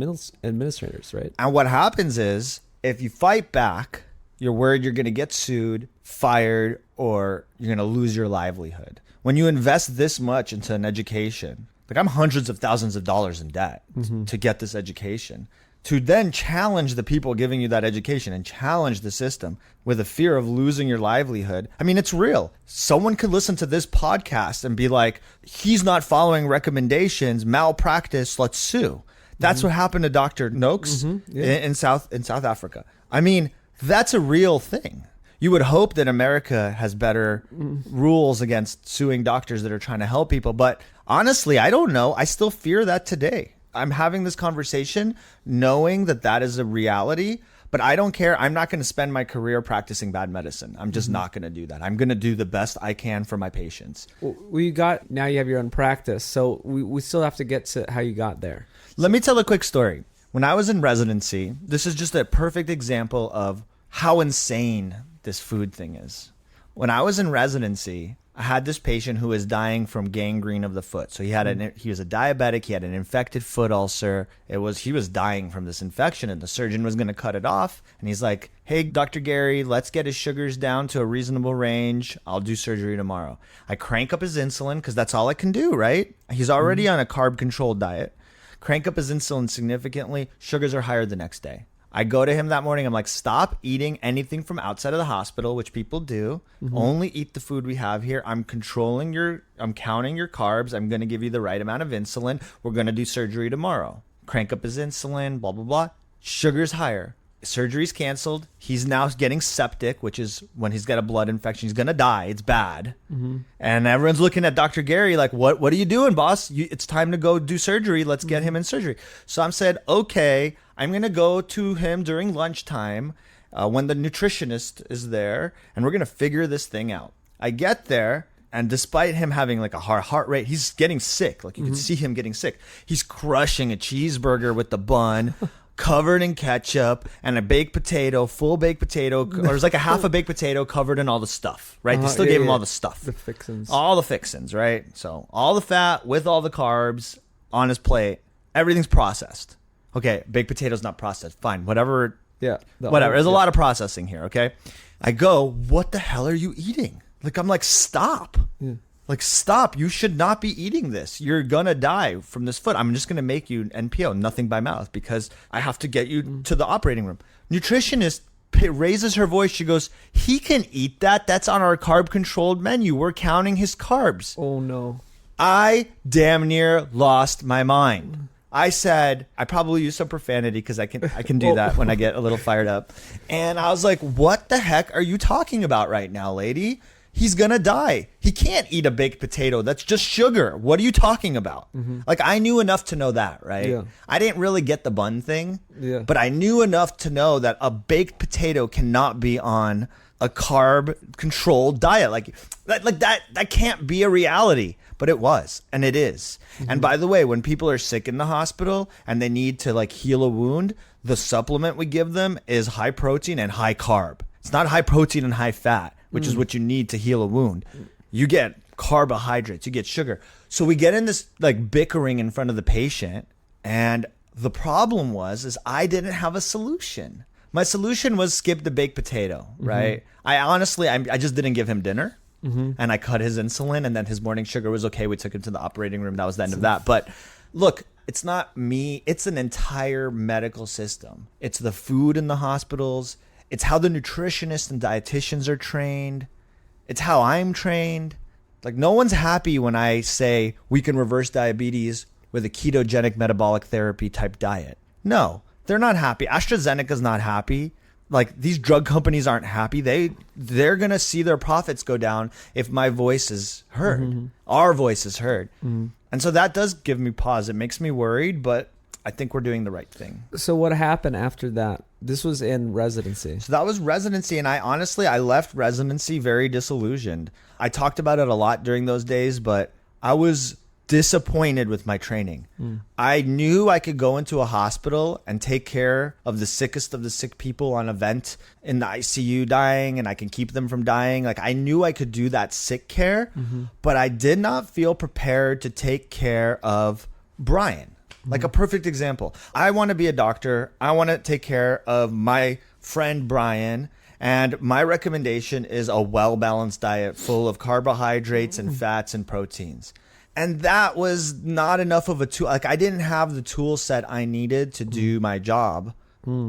administrators, right? And what happens is, if you fight back, you're worried you're going to get sued. fired or you're going to lose your livelihood. When you invest this much into an education, like I'm hundreds of thousands of dollars in debt to get this education, to then challenge the people giving you that education and challenge the system with a fear of losing your livelihood. I mean, it's real. Someone could listen to this podcast and be like, he's not following recommendations, malpractice, let's sue. That's what happened to Dr. Noakes in South Africa. I mean, that's a real thing. You would hope that America has better rules against suing doctors that are trying to help people. But honestly, I don't know. I still fear that today. I'm having this conversation knowing that that is a reality, but I don't care. I'm not going to spend my career practicing bad medicine. I'm just not going to do that. I'm going to do the best I can for my patients. Now you have your own practice. So we still have to get to how you got there. Let me tell a quick story. When I was in residency, this is just a perfect example of how insane this food thing is. When I was in residency, I had this patient who was dying from gangrene of the foot. So he was a diabetic. He had an infected foot ulcer. He was dying from this infection, and the surgeon was going to cut it off. And he's like, "Hey, Dr. Gary, let's get his sugars down to a reasonable range. I'll do surgery tomorrow." I crank up his insulin because that's all I can do, right? He's already on a carb-controlled diet. Crank up his insulin significantly. Sugars are higher the next day. I go to him that morning. I'm like, stop eating anything from outside of the hospital, which people do. Only eat the food we have here. I'm counting your carbs. I'm going to give you the right amount of insulin. We're going to do surgery tomorrow. Crank up his insulin, blah, blah, blah. Sugar's higher. Surgery's canceled. He's now getting septic, which is when he's got a blood infection. He's going to die. It's bad. And everyone's looking at Dr. Gary like, what are you doing, boss? It's time to go do surgery. Let's get him in surgery. So I'm said, okay, I'm going to go to him during lunchtime when the nutritionist is there, and we're going to figure this thing out. I get there, and despite him having like a heart rate, he's getting sick. Like you can see him getting sick. He's crushing a cheeseburger with the bun, covered in ketchup, and a baked potato, full baked potato, or it's like a half a baked potato covered in all the stuff, right? They still gave him all the stuff. The fixins. All the fixins, right? So all the fat with all the carbs on his plate. Everything's processed. Okay, baked potato's not processed. Fine, whatever. Yeah. Whatever. There's a lot of processing here, okay? I go, what the hell are you eating? Like, I'm like, stop. Yeah. Like, stop. You should not be eating this. You're going to die from this foot. I'm just going to make you NPO, nothing by mouth, because I have to get you to the operating room. Nutritionist raises her voice. She goes, he can eat that. That's on our carb-controlled menu. We're counting his carbs. Oh, no. I damn near lost my mind. I said, I probably use some profanity because I can do that when I get a little fired up. And I was like, what the heck are you talking about right now, lady? He's going to die. He can't eat a baked potato. That's just sugar. What are you talking about? Like, I knew enough to know that, right? Yeah. I didn't really get the bun thing, but I knew enough to know that a baked potato cannot be on a carb-controlled diet. Like that can't be a reality. But it was, and it is. And by the way, when people are sick in the hospital and they need to like heal a wound, the supplement we give them is high protein and high carb. It's not high protein and high fat, which is what you need to heal a wound. You get carbohydrates, you get sugar. So we get in this like bickering in front of the patient, and the problem is I didn't have a solution. My solution was skip the baked potato, right? I just didn't give him dinner. And I cut his insulin, and then his morning sugar was okay. We took him to the operating room. That was the end of that. But look, it's not me. It's an entire medical system. It's the food in the hospitals. It's how the nutritionists and dietitians are trained. It's how I'm trained. Like, no one's happy when I say we can reverse diabetes with a ketogenic metabolic therapy type diet. No, they're not happy. AstraZeneca's not happy. Like, these drug companies aren't happy. They're going to see their profits go down if my voice is heard. Our voice is heard. And so that does give me pause. It makes me worried, but I think we're doing the right thing. So what happened after that? This was in residency. So that was residency. And I left residency very disillusioned. I talked about it a lot during those days, but I was disappointed with my training. I knew I could go into a hospital and take care of the sickest of the sick people on a vent in the ICU dying, and I can keep them from dying. Like, I knew I could do that sick care, but I did not feel prepared to take care of Brian. Like, a perfect example. I want to be a doctor. I want to take care of my friend Brian, And my recommendation is a well-balanced diet full of carbohydrates and fats and proteins. And that was not enough of a tool. Like, I didn't have the tool set I needed to do my job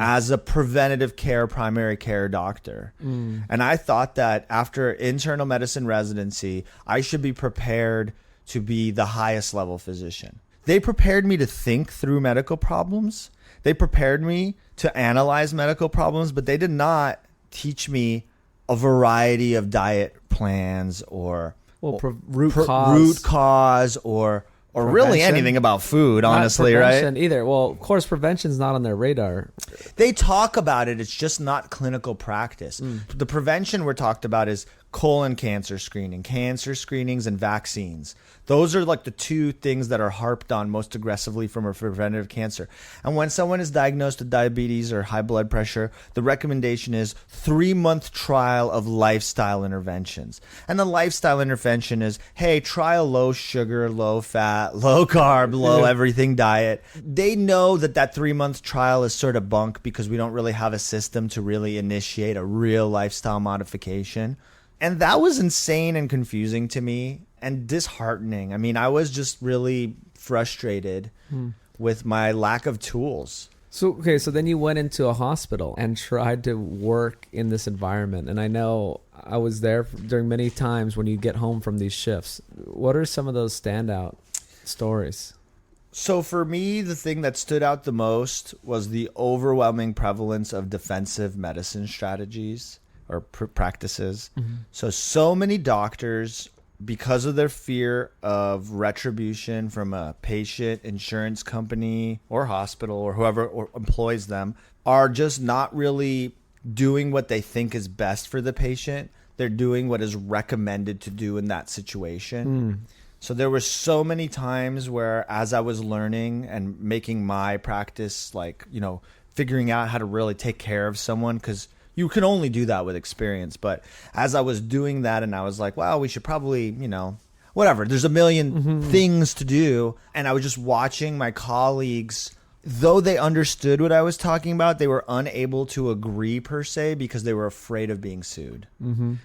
as a preventative care, primary care doctor. And I thought that after internal medicine residency, I should be prepared to be the highest level physician. They prepared me to think through medical problems. They prepared me to analyze medical problems, but they did not teach me a variety of diet plans or root cause or really anything about food, honestly, not right? prevention either. Well, of course, prevention's not on their radar. They talk about it. It's just not clinical practice. The prevention we're talked about is colon cancer screening, cancer screenings, and vaccines. Those are like the two things that are harped on most aggressively from a preventative cancer. And when someone is diagnosed with diabetes or high blood pressure, the recommendation is 3-month trial of lifestyle interventions. And the lifestyle intervention is, hey, try a low sugar, low fat, low carb, low everything diet. They know that 3-month trial is sort of bunk because we don't really have a system to really initiate a real lifestyle modification. And that was insane and confusing to me and disheartening. I mean, I was just really frustrated with my lack of tools. So then you went into a hospital and tried to work in this environment. And I know I was there during many times when you get home from these shifts. What are some of those standout stories? So for me, the thing that stood out the most was the overwhelming prevalence of defensive medicine strategies or practices. So many doctors, because of their fear of retribution from a patient, insurance company, or hospital, or whoever employs them, are just not really doing what they think is best for the patient. They're doing what is recommended to do in that situation. So there were so many times where, as I was learning and making my practice, figuring out how to really take care of someone, because you can only do that with experience. But as I was doing that and I was like, well, we should probably, whatever. There's a million things to do. And I was just watching my colleagues, though they understood what I was talking about, they were unable to agree per se because they were afraid of being sued.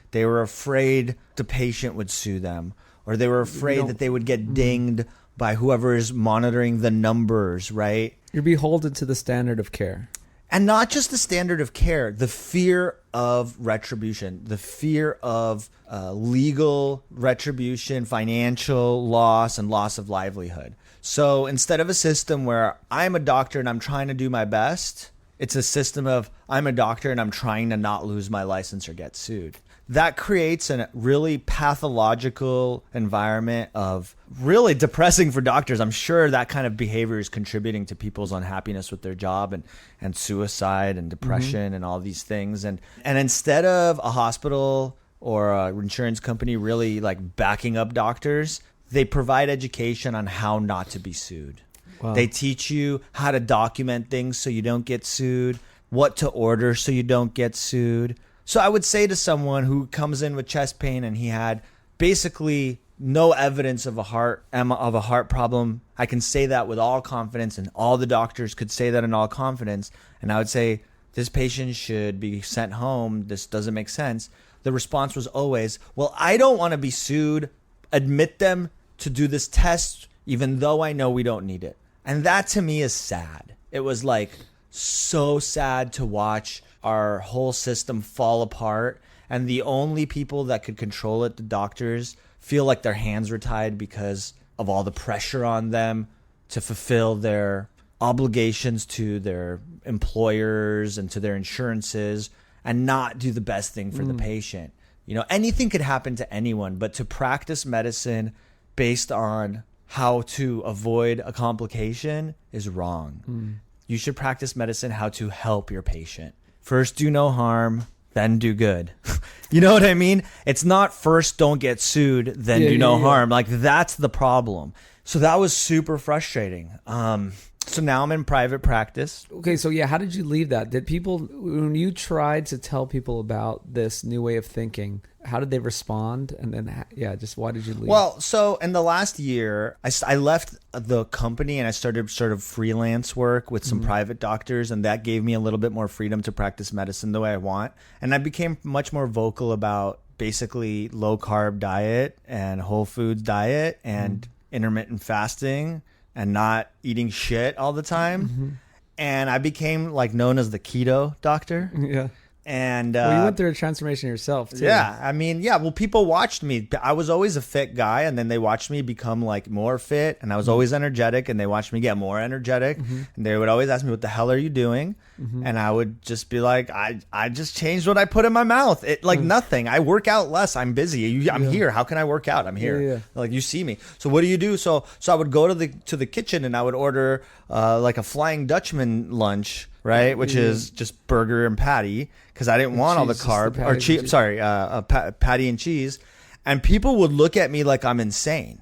They were afraid the patient would sue them, or they were afraid that they would get dinged by whoever is monitoring the numbers, right? You're beholden to the standard of care. And not just the standard of care, the fear of retribution, the fear of legal retribution, financial loss, and loss of livelihood. So instead of a system where I'm a doctor and I'm trying to do my best, it's a system of I'm a doctor and I'm trying to not lose my license or get sued. That creates a really pathological environment of really depressing for doctors. I'm sure that kind of behavior is contributing to people's unhappiness with their job and suicide and depression and all these things. And instead of a hospital or an insurance company really backing up doctors, they provide education on how not to be sued. Wow. They teach you how to document things so you don't get sued, what to order so you don't get sued. So I would say to someone who comes in with chest pain and he had basically no evidence of a heart problem, I can say that with all confidence, and all the doctors could say that in all confidence. And I would say, this patient should be sent home. This doesn't make sense. The response was always, well, I don't want to be sued. Admit them to do this test, even though I know we don't need it. And that to me is sad. It was so sad to watch our whole system fall apart, and the only people that could control it, the doctors, feel like their hands were tied because of all the pressure on them to fulfill their obligations to their employers and to their insurances and not do the best thing for the patient. Anything could happen to anyone, but to practice medicine based on how to avoid a complication is wrong. You should practice medicine how to help your patient. First, do no harm, then do good. You know what I mean? It's not first don't get sued, then do no harm. That's the problem. So that was super frustrating. So now I'm in private practice. Okay, so yeah, how did you leave that? Did people, when you tried to tell people about this new way of thinking, how did they respond? And then, yeah, just why did you leave? Well, so in the last year, I left the company and I started sort of freelance work with some private doctors, and that gave me a little bit more freedom to practice medicine the way I want. And I became much more vocal about basically low carb diet and whole foods diet and intermittent fasting and not eating shit all the time. And I became like known as the keto doctor. Yeah. And Well, you went through a transformation yourself too. yeah, I mean, yeah, well, people watched me. I was always a fit guy, and then they watched me become like more fit, and I was always energetic, and they watched me get more energetic. And they would always ask me, what the hell are you doing? And I would just be like, I just changed what I put in my mouth. It like nothing. I work out less. I'm busy. I'm here. How can I work out? I'm here. Yeah. Like, you see me. So what do you do? So I would go to the kitchen, and I would order like a Flying Dutchman lunch, right? Which is just burger and patty, because I didn't want all the cheese, just the carb patty or cheese. Sorry, patty and cheese. And people would look at me like I'm insane,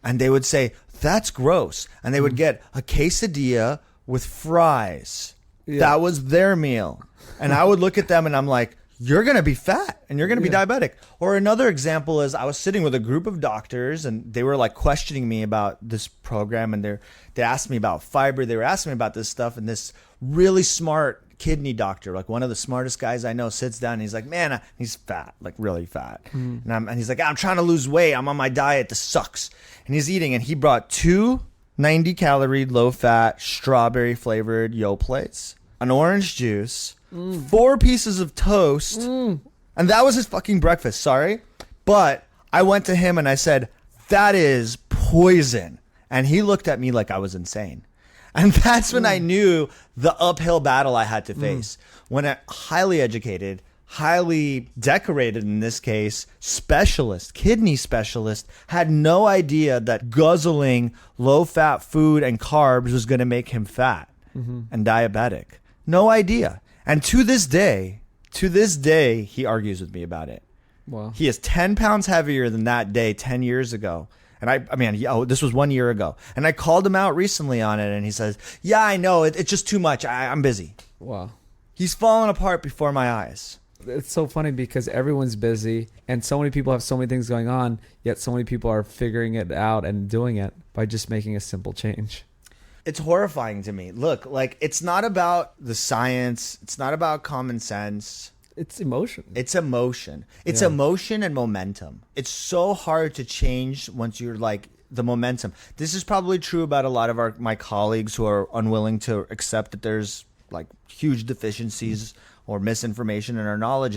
and they would say, "That's gross." And they would get a quesadilla with fries. Yeah. That was their meal, and I would look at them, and I'm like, you're going to be fat and you're going to be diabetic. Or another example is I was sitting with a group of doctors, and they were like questioning me about this program, and they asked me about fiber. They were asking me about this stuff, and this really smart kidney doctor, like one of the smartest guys I know, sits down and he's like, man, he's fat, like really fat. And he's like, I'm trying to lose weight. I'm on my diet. This sucks. And he's eating, and he brought 2 90-calorie, low-fat, strawberry flavored Yoplates, an orange juice, 4 pieces of toast, and that was his fucking breakfast. Sorry, but I went to him and I said, that is poison, and he looked at me like I was insane. And that's when I knew the uphill battle I had to face. When a highly educated, highly decorated, in this case, specialist, kidney specialist, had no idea that guzzling low-fat food and carbs was going to make him fat and diabetic. No idea. And to this day, he argues with me about it. Wow. He is 10 pounds heavier than that day 10 years ago. And I mean, this was 1 year ago. And I called him out recently on it, and he says, yeah, I know, it's just too much. I'm busy. Wow. He's falling apart before my eyes. It's so funny because everyone's busy and so many people have so many things going on, yet so many people are figuring it out and doing it by just making a simple change. It's horrifying to me. Look, like, it's not about the science. It's not about common sense. It's emotion. It's emotion. It's emotion and momentum. It's so hard to change once you're like the momentum. This is probably true about a lot of my colleagues who are unwilling to accept that there's like huge deficiencies or misinformation in our knowledge.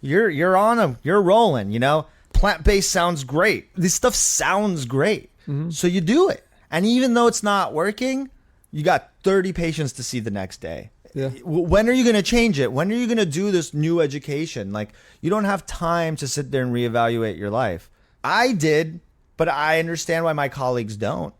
You're rolling, you know? Plant-based sounds great. This stuff sounds great. So you do it. And even though it's not working, you got 30 patients to see the next day. Yeah. When are you going to change it? When are you going to do this new education? Like, you don't have time to sit there and reevaluate your life. I did, but I understand why my colleagues don't.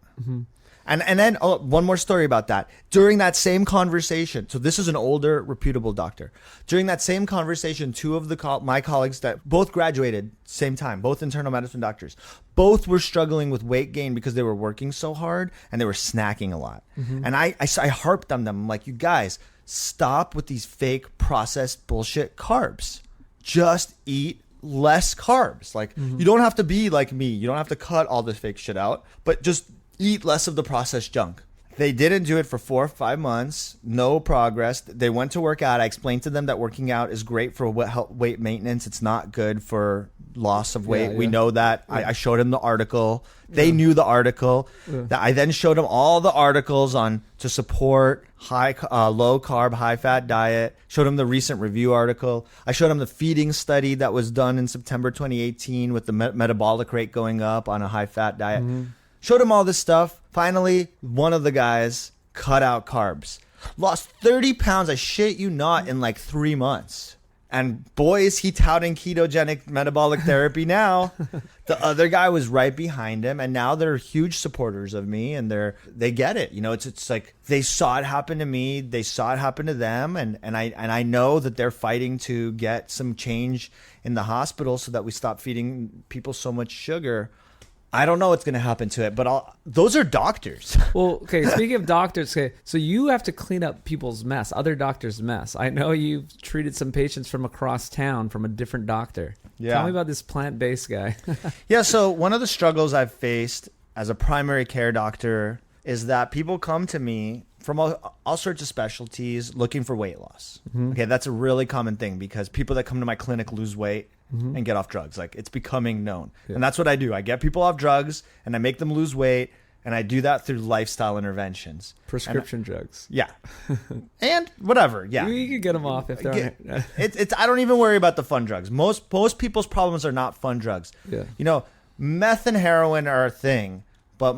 And then one more story about that. During that same conversation, so this is an older, reputable doctor. During that same conversation, 2 of my colleagues that both graduated same time, both internal medicine doctors, both were struggling with weight gain because they were working so hard and they were snacking a lot. And I harped on them. I'm like, you guys, stop with these fake processed bullshit carbs. Just eat less carbs. Like, you don't have to be like me. You don't have to cut all this fake shit out, but just eat less of the processed junk. They didn't do it for 4 or 5 months. No progress. They went to work out. I explained to them that working out is great for weight maintenance. It's not good for loss of weight. We know that. I showed them the article. They knew the article. I then showed them all the articles to support low carb, high fat diet. Showed them the recent review article. I showed them the feeding study that was done in September 2018 with the metabolic rate going up on a high fat diet. Showed him all this stuff. Finally, one of the guys cut out carbs. Lost 30 pounds, I shit you not, in like 3 months. And boy, is he touting ketogenic metabolic therapy now. The other guy was right behind him, and now they're huge supporters of me, and they get it. You know, it's like they saw it happen to me, they saw it happen to them, and I know that they're fighting to get some change in the hospital so that we stop feeding people so much sugar. I don't know what's going to happen to it, but those are doctors. Well, okay, speaking of doctors, okay, so you have to clean up people's mess, other doctors' mess. I know you've treated some patients from across town from a different doctor. Yeah. Tell me about this plant-based guy. Yeah, so one of the struggles I've faced as a primary care doctor is that people come to me from all sorts of specialties looking for weight loss. Okay, that's a really common thing because people that come to my clinic lose weight and get off drugs. Like, it's becoming known. Yeah. And that's what I do. I get people off drugs and I make them lose weight, and I do that through lifestyle interventions. Prescription drugs. Yeah. And whatever. Yeah. You can get them off if they're... It's I don't even worry about the fun drugs. Most people's problems are not fun drugs. Yeah. You know, meth and heroin are a thing, but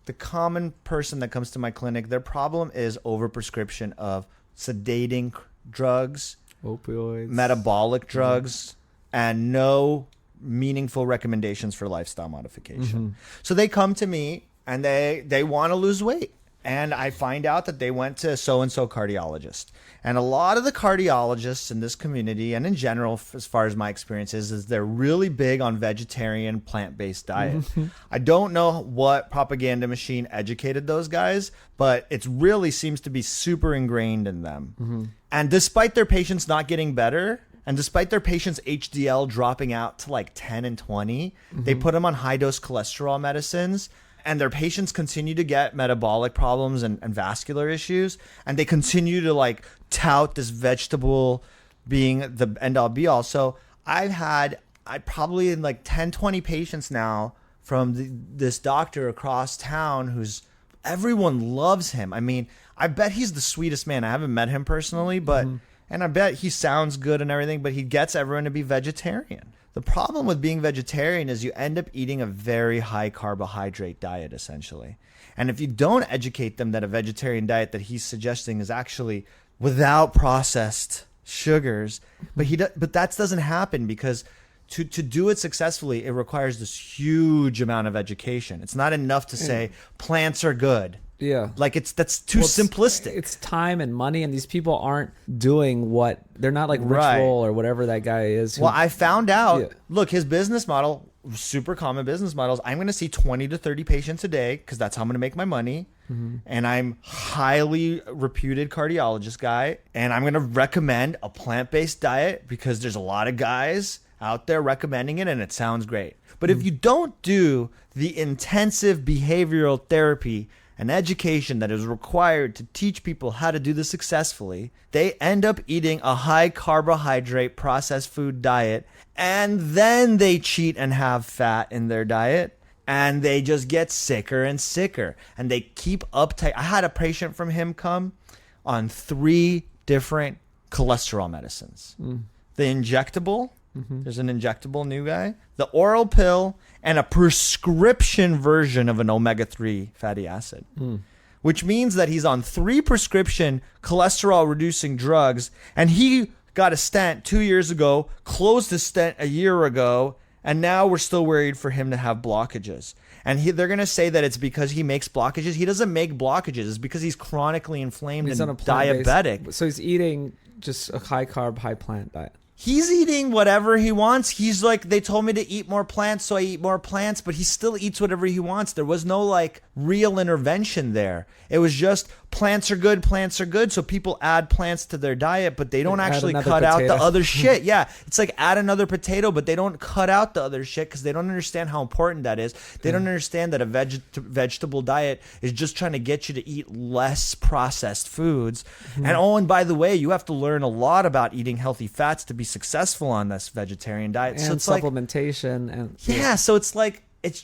the common person that comes to my clinic, their problem is overprescription of sedating drugs, opioids, metabolic drugs, and no meaningful recommendations for lifestyle modification. So they come to me and they want to lose weight. And I find out that they went to so-and-so cardiologist. And a lot of the cardiologists in this community and in general, as far as my experience is they're really big on vegetarian, plant-based diet. I don't know what propaganda machine educated those guys, but it really seems to be super ingrained in them. And despite their patients not getting better, and despite their patients' HDL dropping out to like 10 and 20, they put them on high-dose cholesterol medicines, and their patients continue to get metabolic problems and vascular issues, and they continue to like tout this vegetable being the end-all be-all. So I probably in like 10, 20 patients now from this doctor across town who's everyone loves him. I mean, I bet he's the sweetest man. I haven't met him personally, but and I bet he sounds good and everything, but he gets everyone to be vegetarian. The problem with being vegetarian is you end up eating a very high carbohydrate diet, essentially. And if you don't educate them that a vegetarian diet that he's suggesting is actually without processed sugars, but that doesn't happen because to do it successfully, it requires this huge amount of education. It's not enough to say plants are good. Yeah. Like that's too simplistic. It's time and money, and these people aren't doing they're not like Rich Right. Roll or whatever that guy is. Well, I found out, look, his business model, super common business models. I'm going to see 20 to 30 patients a day because that's how I'm going to make my money. And I'm highly reputed cardiologist guy. And I'm going to recommend a plant-based diet because there's a lot of guys out there recommending it and it sounds great. But if you don't do the intensive behavioral therapy and education that is required to teach people how to do this successfully, they end up eating a high carbohydrate processed food diet, and then they cheat and have fat in their diet, and they just get sicker and sicker, and they keep uptight. I had a patient from him come on 3 different cholesterol medicines. The injectable, there's an injectable new guy, the oral pill, and a prescription version of an omega-3 fatty acid, which means that he's on 3 prescription cholesterol-reducing drugs, and he got a stent 2 years ago, closed his stent a year ago, and now we're still worried for him to have blockages. And they're going to say that it's because he makes blockages. He doesn't make blockages. It's because he's chronically inflamed He's and on a plant-based- diabetic. So he's eating just a high-carb, high-plant diet. He's eating whatever he wants. He's like, they told me to eat more plants, so I eat more plants, but he still eats whatever he wants. There was no like real intervention there. It was just plants are good. So people add plants to their diet, but they don't actually cut out the other shit. Yeah. It's like add another potato, but they don't cut out the other shit because they don't understand how important that is. They don't understand that a vegetable diet is just trying to get you to eat less processed foods. And by the way, you have to learn a lot about eating healthy fats to be successful on this vegetarian diet. And so it's supplementation. so it's like, it's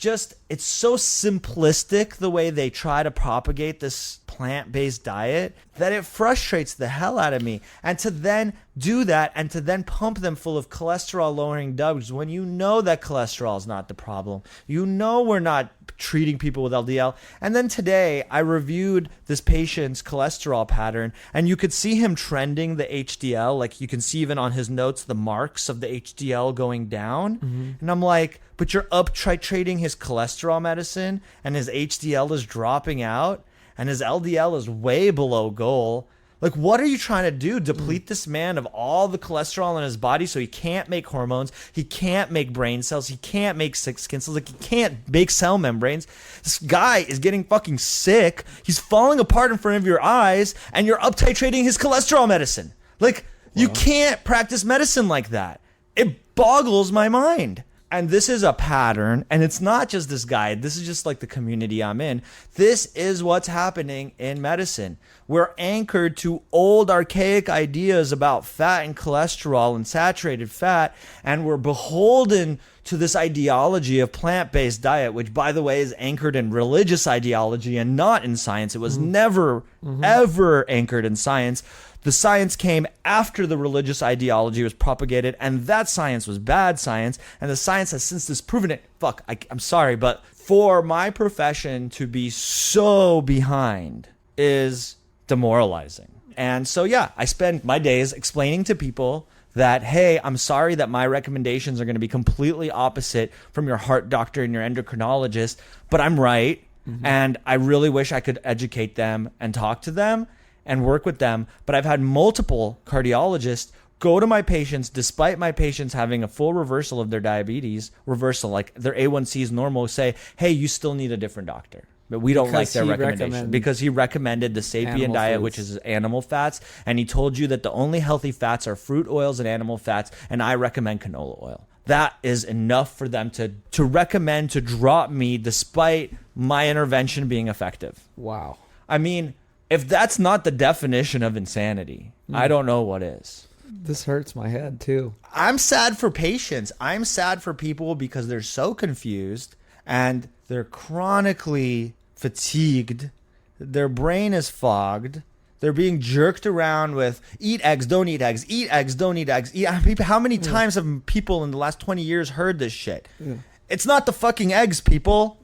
so simplistic the way they try to propagate this plant-based diet that it frustrates the hell out of me. And to then do that and to then pump them full of cholesterol-lowering drugs when you know that cholesterol is not the problem. You know we're not treating people with LDL. And then today I reviewed this patient's cholesterol pattern, and you could see him trending the HDL. Like you can see even on his notes the marks of the HDL going down. And I'm like, but you're up titrating his cholesterol medicine and his HDL is dropping out and his LDL is way below goal. Like, what are you trying to do? Deplete this man of all the cholesterol in his body so he can't make hormones, he can't make brain cells, he can't make skin cells, like he can't make cell membranes. This guy is getting fucking sick. He's falling apart in front of your eyes, and you're up titrating his cholesterol medicine. Like, you can't practice medicine like that. It boggles my mind. And this is a pattern, and it's not just this guy. This is just like the community I'm in. This is what's happening in medicine. We're anchored to old, archaic ideas about fat and cholesterol and saturated fat, and we're beholden to this ideology of plant-based diet, which, by the way, is anchored in religious ideology and not in science. It was never, ever anchored in science. The science came after the religious ideology was propagated, and that science was bad science, and the science has since disproven it. Fuck, I'm sorry, but for my profession to be so behind is demoralizing. And so, yeah, I spend my days explaining to people that, hey, I'm sorry that my recommendations are going to be completely opposite from your heart doctor and your endocrinologist, but I'm right, and I really wish I could educate them and talk to them and work with them. But I've had multiple cardiologists go to my patients, despite my patients having a full reversal of their diabetes, like their A1C is normal, say, hey, you still need a different doctor. But we don't like their recommendation because he recommended the Sapien diet, which is animal fats. And he told you that the only healthy fats are fruit oils and animal fats. And I recommend canola oil. That is enough for them to recommend to drop me despite my intervention being effective. Wow. I mean, if that's not the definition of insanity, I don't know what is. This hurts my head too. I'm sad for patients. I'm sad for people because they're so confused and they're chronically fatigued. Their brain is fogged. They're being jerked around with eat eggs, don't eat eggs, eat eggs, don't eat eggs. How many times have people in the last 20 years heard this shit? It's not the fucking eggs, people.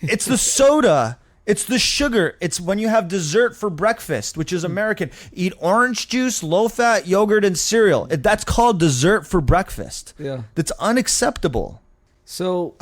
It's the soda. It's the sugar. It's when you have dessert for breakfast, which is American. Eat orange juice, low-fat yogurt, and cereal. That's called dessert for breakfast. Yeah. That's unacceptable. So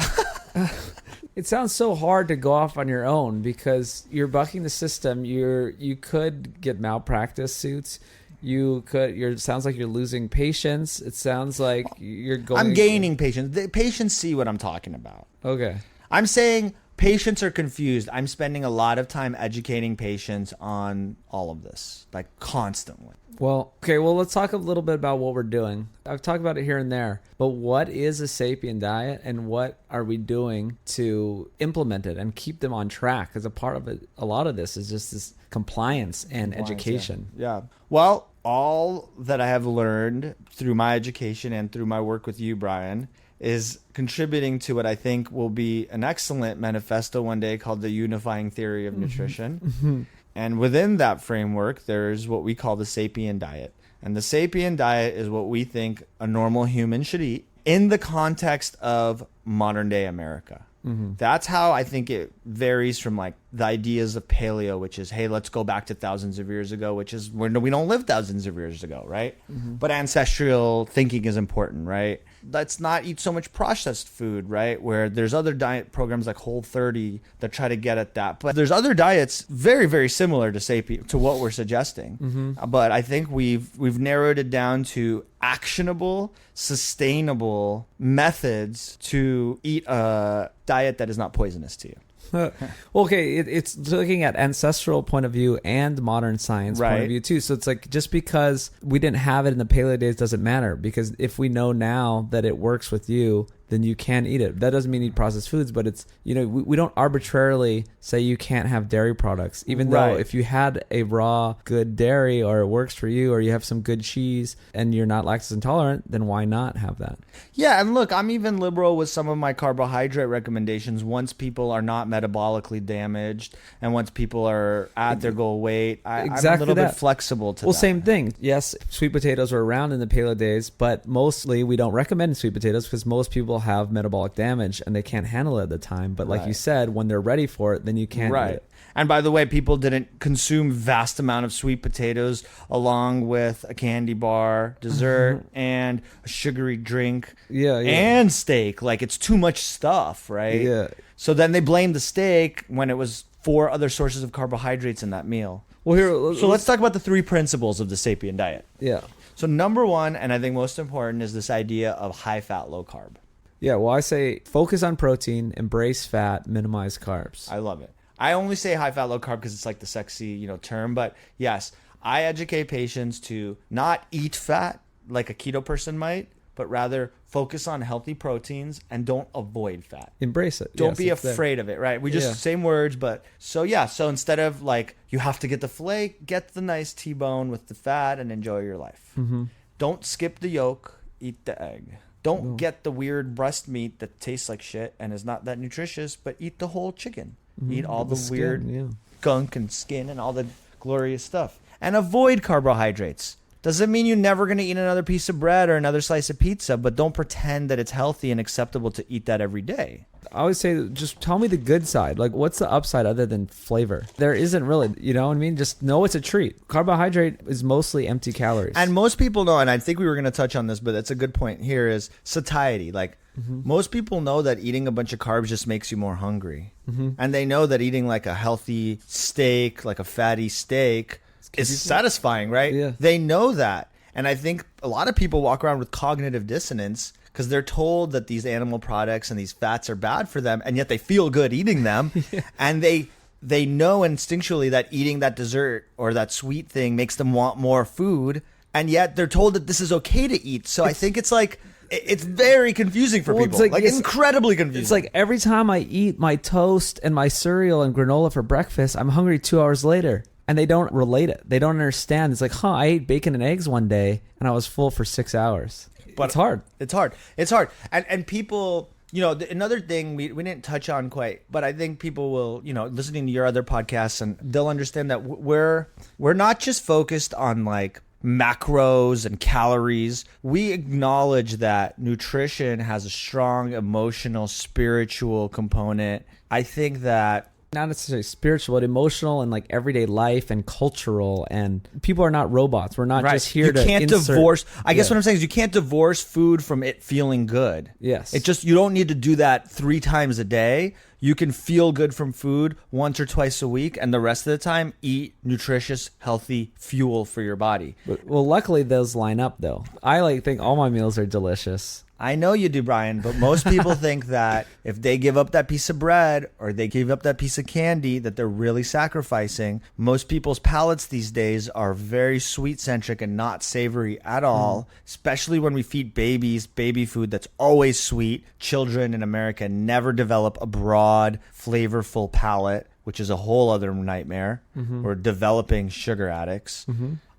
it sounds so hard to go off on your own because you're bucking the system. You could get malpractice suits. It sounds like you're losing patients. It sounds like you're going. I'm gaining patients. The patients see what I'm talking about. Okay. I'm saying patients are confused. I'm spending a lot of time educating patients on all of this, like constantly. Well, let's talk a little bit about what we're doing. I've talked about it here and there, but what is a Sapien diet and what are we doing to implement it and keep them on track? Because a part of it, a lot of this is just this compliance and education. Yeah. Well, all that I have learned through my education and through my work with you, Brian, is contributing to what I think will be an excellent manifesto one day called the Unifying Theory of Nutrition. And within that framework, there's what we call the Sapien diet. And the Sapien diet is what we think a normal human should eat in the context of modern day America. That's how I think it varies from like the ideas of paleo, which is, hey, let's go back to thousands of years ago, which is where we don't live thousands of years ago, right? But ancestral thinking is important, right? Let's not eat so much processed food, right? Where there's other diet programs like Whole30 that try to get at that. But there's other diets very, very similar to Sapien, to what we're suggesting. But I think we've narrowed it down to actionable, sustainable methods to eat a diet that is not poisonous to you. Well, okay, it's looking at ancestral point of view and modern science point of view too. So it's like just because we didn't have it in the paleo days doesn't matter, because if we know now that it works with you, then you can eat it. That doesn't mean eat processed foods, but it's, we don't arbitrarily say you can't have dairy products, even though if you had a raw good dairy or it works for you, or you have some good cheese and you're not lactose intolerant, then why not have that? Yeah, and look, I'm even liberal with some of my carbohydrate recommendations once people are not metabolically damaged and once people are at their goal weight. I'm a little bit flexible to that. Well, same thing. Yes, sweet potatoes were around in the paleo days, but mostly we don't recommend sweet potatoes because most people have metabolic damage and they can't handle it at the time. But like you said, when they're ready for it, then you can eat it. And by the way, people didn't consume vast amount of sweet potatoes along with a candy bar, dessert, and a sugary drink, and steak. Like, it's too much stuff, right? Yeah. So then they blamed the steak when it was 4 other sources of carbohydrates in that meal. Well, here, So let's talk about the 3 principles of the Sapien diet. Yeah. So number 1, and I think most important, is this idea of high fat, low carb. Yeah. Well, I say focus on protein, embrace fat, minimize carbs. I love it. I only say high fat, low carb because it's like the sexy, term. But yes, I educate patients to not eat fat like a keto person might, but rather focus on healthy proteins and don't avoid fat. Embrace it. Don't Yes, be it's there. afraid of it, right? We just Yeah. same words, but so instead of like you have to get the filet, get the nice T-bone with the fat and enjoy your life. Mm-hmm. Don't skip the yolk, eat the egg. Don't get the weird breast meat that tastes like shit and is not that nutritious, but eat the whole chicken. Eat all the, skin, weird yeah. gunk and skin and all the glorious stuff. And avoid carbohydrates. Doesn't mean you're never going to eat another piece of bread or another slice of pizza, but don't pretend that it's healthy and acceptable to eat that every day. I always say, just tell me the good side. Like, what's the upside other than flavor? There isn't really, you know what I mean? Just know it's a treat. Carbohydrate is mostly empty calories. And most people know, and I think we were going to touch on this, but that's a good point here, is satiety. Like, most people know that eating a bunch of carbs just makes you more hungry. And they know that eating like a healthy steak, like a fatty steak, is satisfying, right? Yeah. They know that. And I think a lot of people walk around with cognitive dissonance because they're told that these animal products and these fats are bad for them, and yet they feel good eating them. And they know instinctually that eating that dessert or that sweet thing makes them want more food, and yet they're told that this is okay to eat. So I think it's like, it's very confusing for people. It's Like incredibly confusing. It's like every time I eat my toast and my cereal and granola for breakfast, I'm hungry 2 hours later. And they don't relate it. They don't understand. It's like, I ate bacon and eggs one day and I was full for 6 hours. But it's hard. It's hard. It's hard. And people, another thing we didn't touch on quite, but I think people will, listening to your other podcasts, and they'll understand that we're not just focused on like macros and calories. We acknowledge that nutrition has a strong emotional, spiritual component. I think that not necessarily spiritual, but emotional and like everyday life and cultural. And people are not robots. We're not just here to divorce. I guess what I'm saying is you can't divorce food from it feeling good. Yes. You don't need to do that 3 times a day. You can feel good from food once or twice a week, and the rest of the time eat nutritious, healthy fuel for your body. Well, luckily those line up though. I think all my meals are delicious. I know you do, Brian, but most people think that if they give up that piece of bread or they give up that piece of candy, that they're really sacrificing. Most people's palates these days are very sweet-centric and not savory at all, especially when we feed babies baby food that's always sweet. Children in America never develop a broad, flavorful palate, which is a whole other nightmare. We're developing sugar addicts.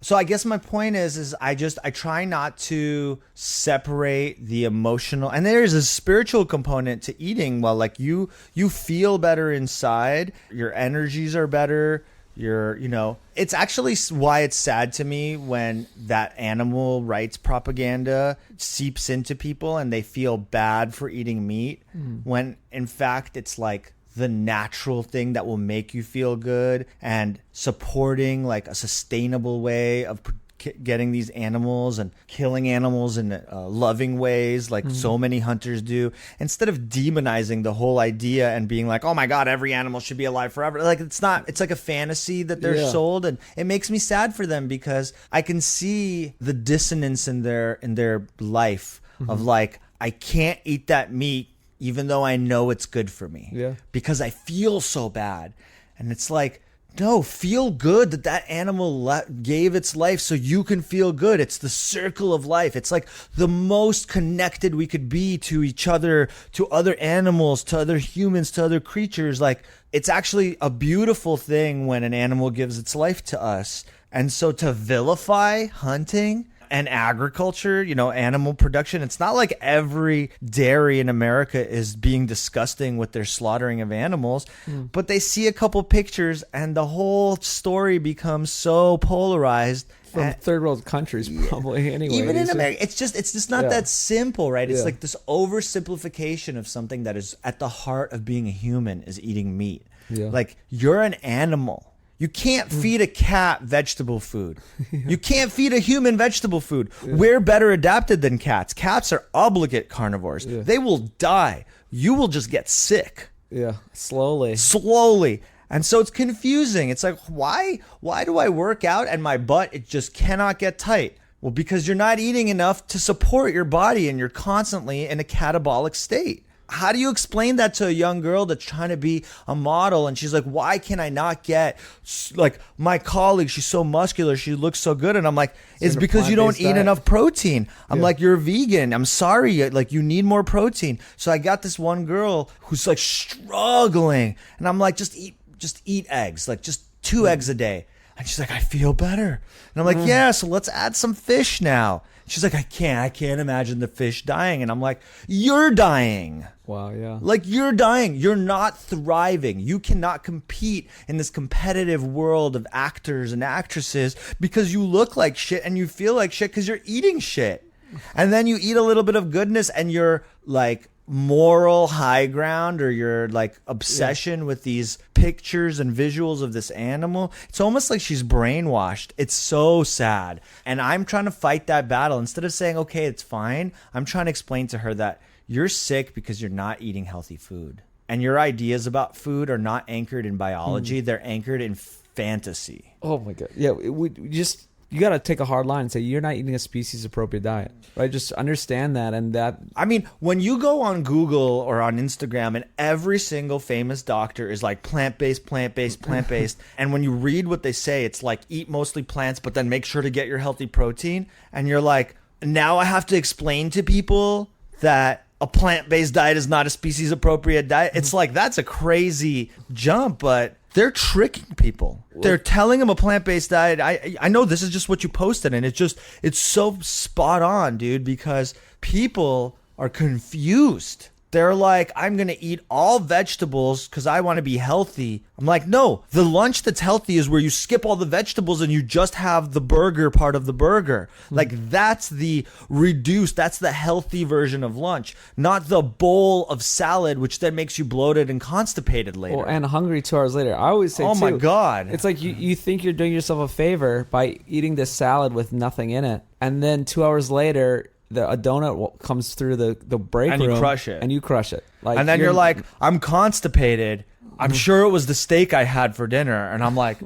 So I guess my point is I try not to separate the emotional, and there is a spiritual component to eating. Well, like you feel better inside, your energies are better. It's actually why it's sad to me when that animal rights propaganda seeps into people and they feel bad for eating meat, when in fact it's like the natural thing that will make you feel good, and supporting like a sustainable way of getting these animals and killing animals in loving ways like so many hunters do, instead of demonizing the whole idea and being like, oh my God, every animal should be alive forever. Like it's like a fantasy that they're sold, and it makes me sad for them because I can see the dissonance in their life of like, I can't eat that meat even though I know it's good for me, because I feel so bad. And it's like, no, feel good that animal gave its life so you can feel good. It's the circle of life. It's like the most connected we could be to each other, to other animals, to other humans, to other creatures. Like, it's actually a beautiful thing when an animal gives its life to us. And so to vilify hunting and agriculture, animal production, it's not like every dairy in America is being disgusting with their slaughtering of animals, but they see a couple pictures and the whole story becomes so polarized. From third world countries, probably, anyway. Even in America, it's just not that simple, right? It's like this oversimplification of something that is at the heart of being a human is eating meat. Like, you're an animal. You can't feed a cat vegetable food. You can't feed a human vegetable food. We're better adapted than cats. Cats are obligate carnivores. They will die. You will just get sick. Slowly. And so it's confusing. It's like, why do I work out and my butt, it just cannot get tight? Well, because you're not eating enough to support your body and you're constantly in a catabolic state. How do you explain that to a young girl that's trying to be a model? And she's like, why can I not get, like, my colleague, she's so muscular, she looks so good. And I'm like, it's because you don't eat enough protein. I'm like, you're a vegan. I'm sorry. Like, you need more protein. So I got this one girl who's like struggling. And I'm like, just eat eggs, like just 2 eggs a day. And she's like, I feel better. And I'm like, yeah, so let's add some fish now. She's like, I can't imagine the fish dying. And I'm like, you're dying. Wow, yeah. Like, you're dying. You're not thriving. You cannot compete in this competitive world of actors and actresses because you look like shit and you feel like shit because you're eating shit. And then you eat a little bit of goodness and you're like moral high ground, or your like obsession with these pictures and visuals of this animal. It's almost like she's brainwashed. It's so sad. And I'm trying to fight that battle. Instead of saying, okay, it's fine, I'm trying to explain to her that you're sick because you're not eating healthy food. And your ideas about food are not anchored in biology. They're anchored in fantasy. Oh my God. Yeah. You got to take a hard line and say, you're not eating a species appropriate diet, right? Just understand that. And that, I mean, when you go on Google or on Instagram and every single famous doctor is like plant-based, plant-based, plant-based. And when you read what they say, it's like eat mostly plants, but then make sure to get your healthy protein. And you're like, now I have to explain to people that a plant-based diet is not a species appropriate diet. It's like, that's a crazy jump, but they're tricking people. They're telling them a plant-based diet. I know this is just what you posted, and it's so spot on, dude, because people are confused. They're like, I'm going to eat all vegetables because I want to be healthy. I'm like, no, the lunch that's healthy is where you skip all the vegetables and you just have the burger part of the burger. Like, that's the reduced, that's the healthy version of lunch, not the bowl of salad, which then makes you bloated and constipated later. well, and hungry 2 hours later. I always say, Oh my God. It's like you think you're doing yourself a favor by eating this salad with nothing in it. And then 2 hours later, a donut comes through the break room. And you crush it. And you crush it. Like, and then you're like, I'm constipated. I'm sure it was the steak I had for dinner. And I'm like,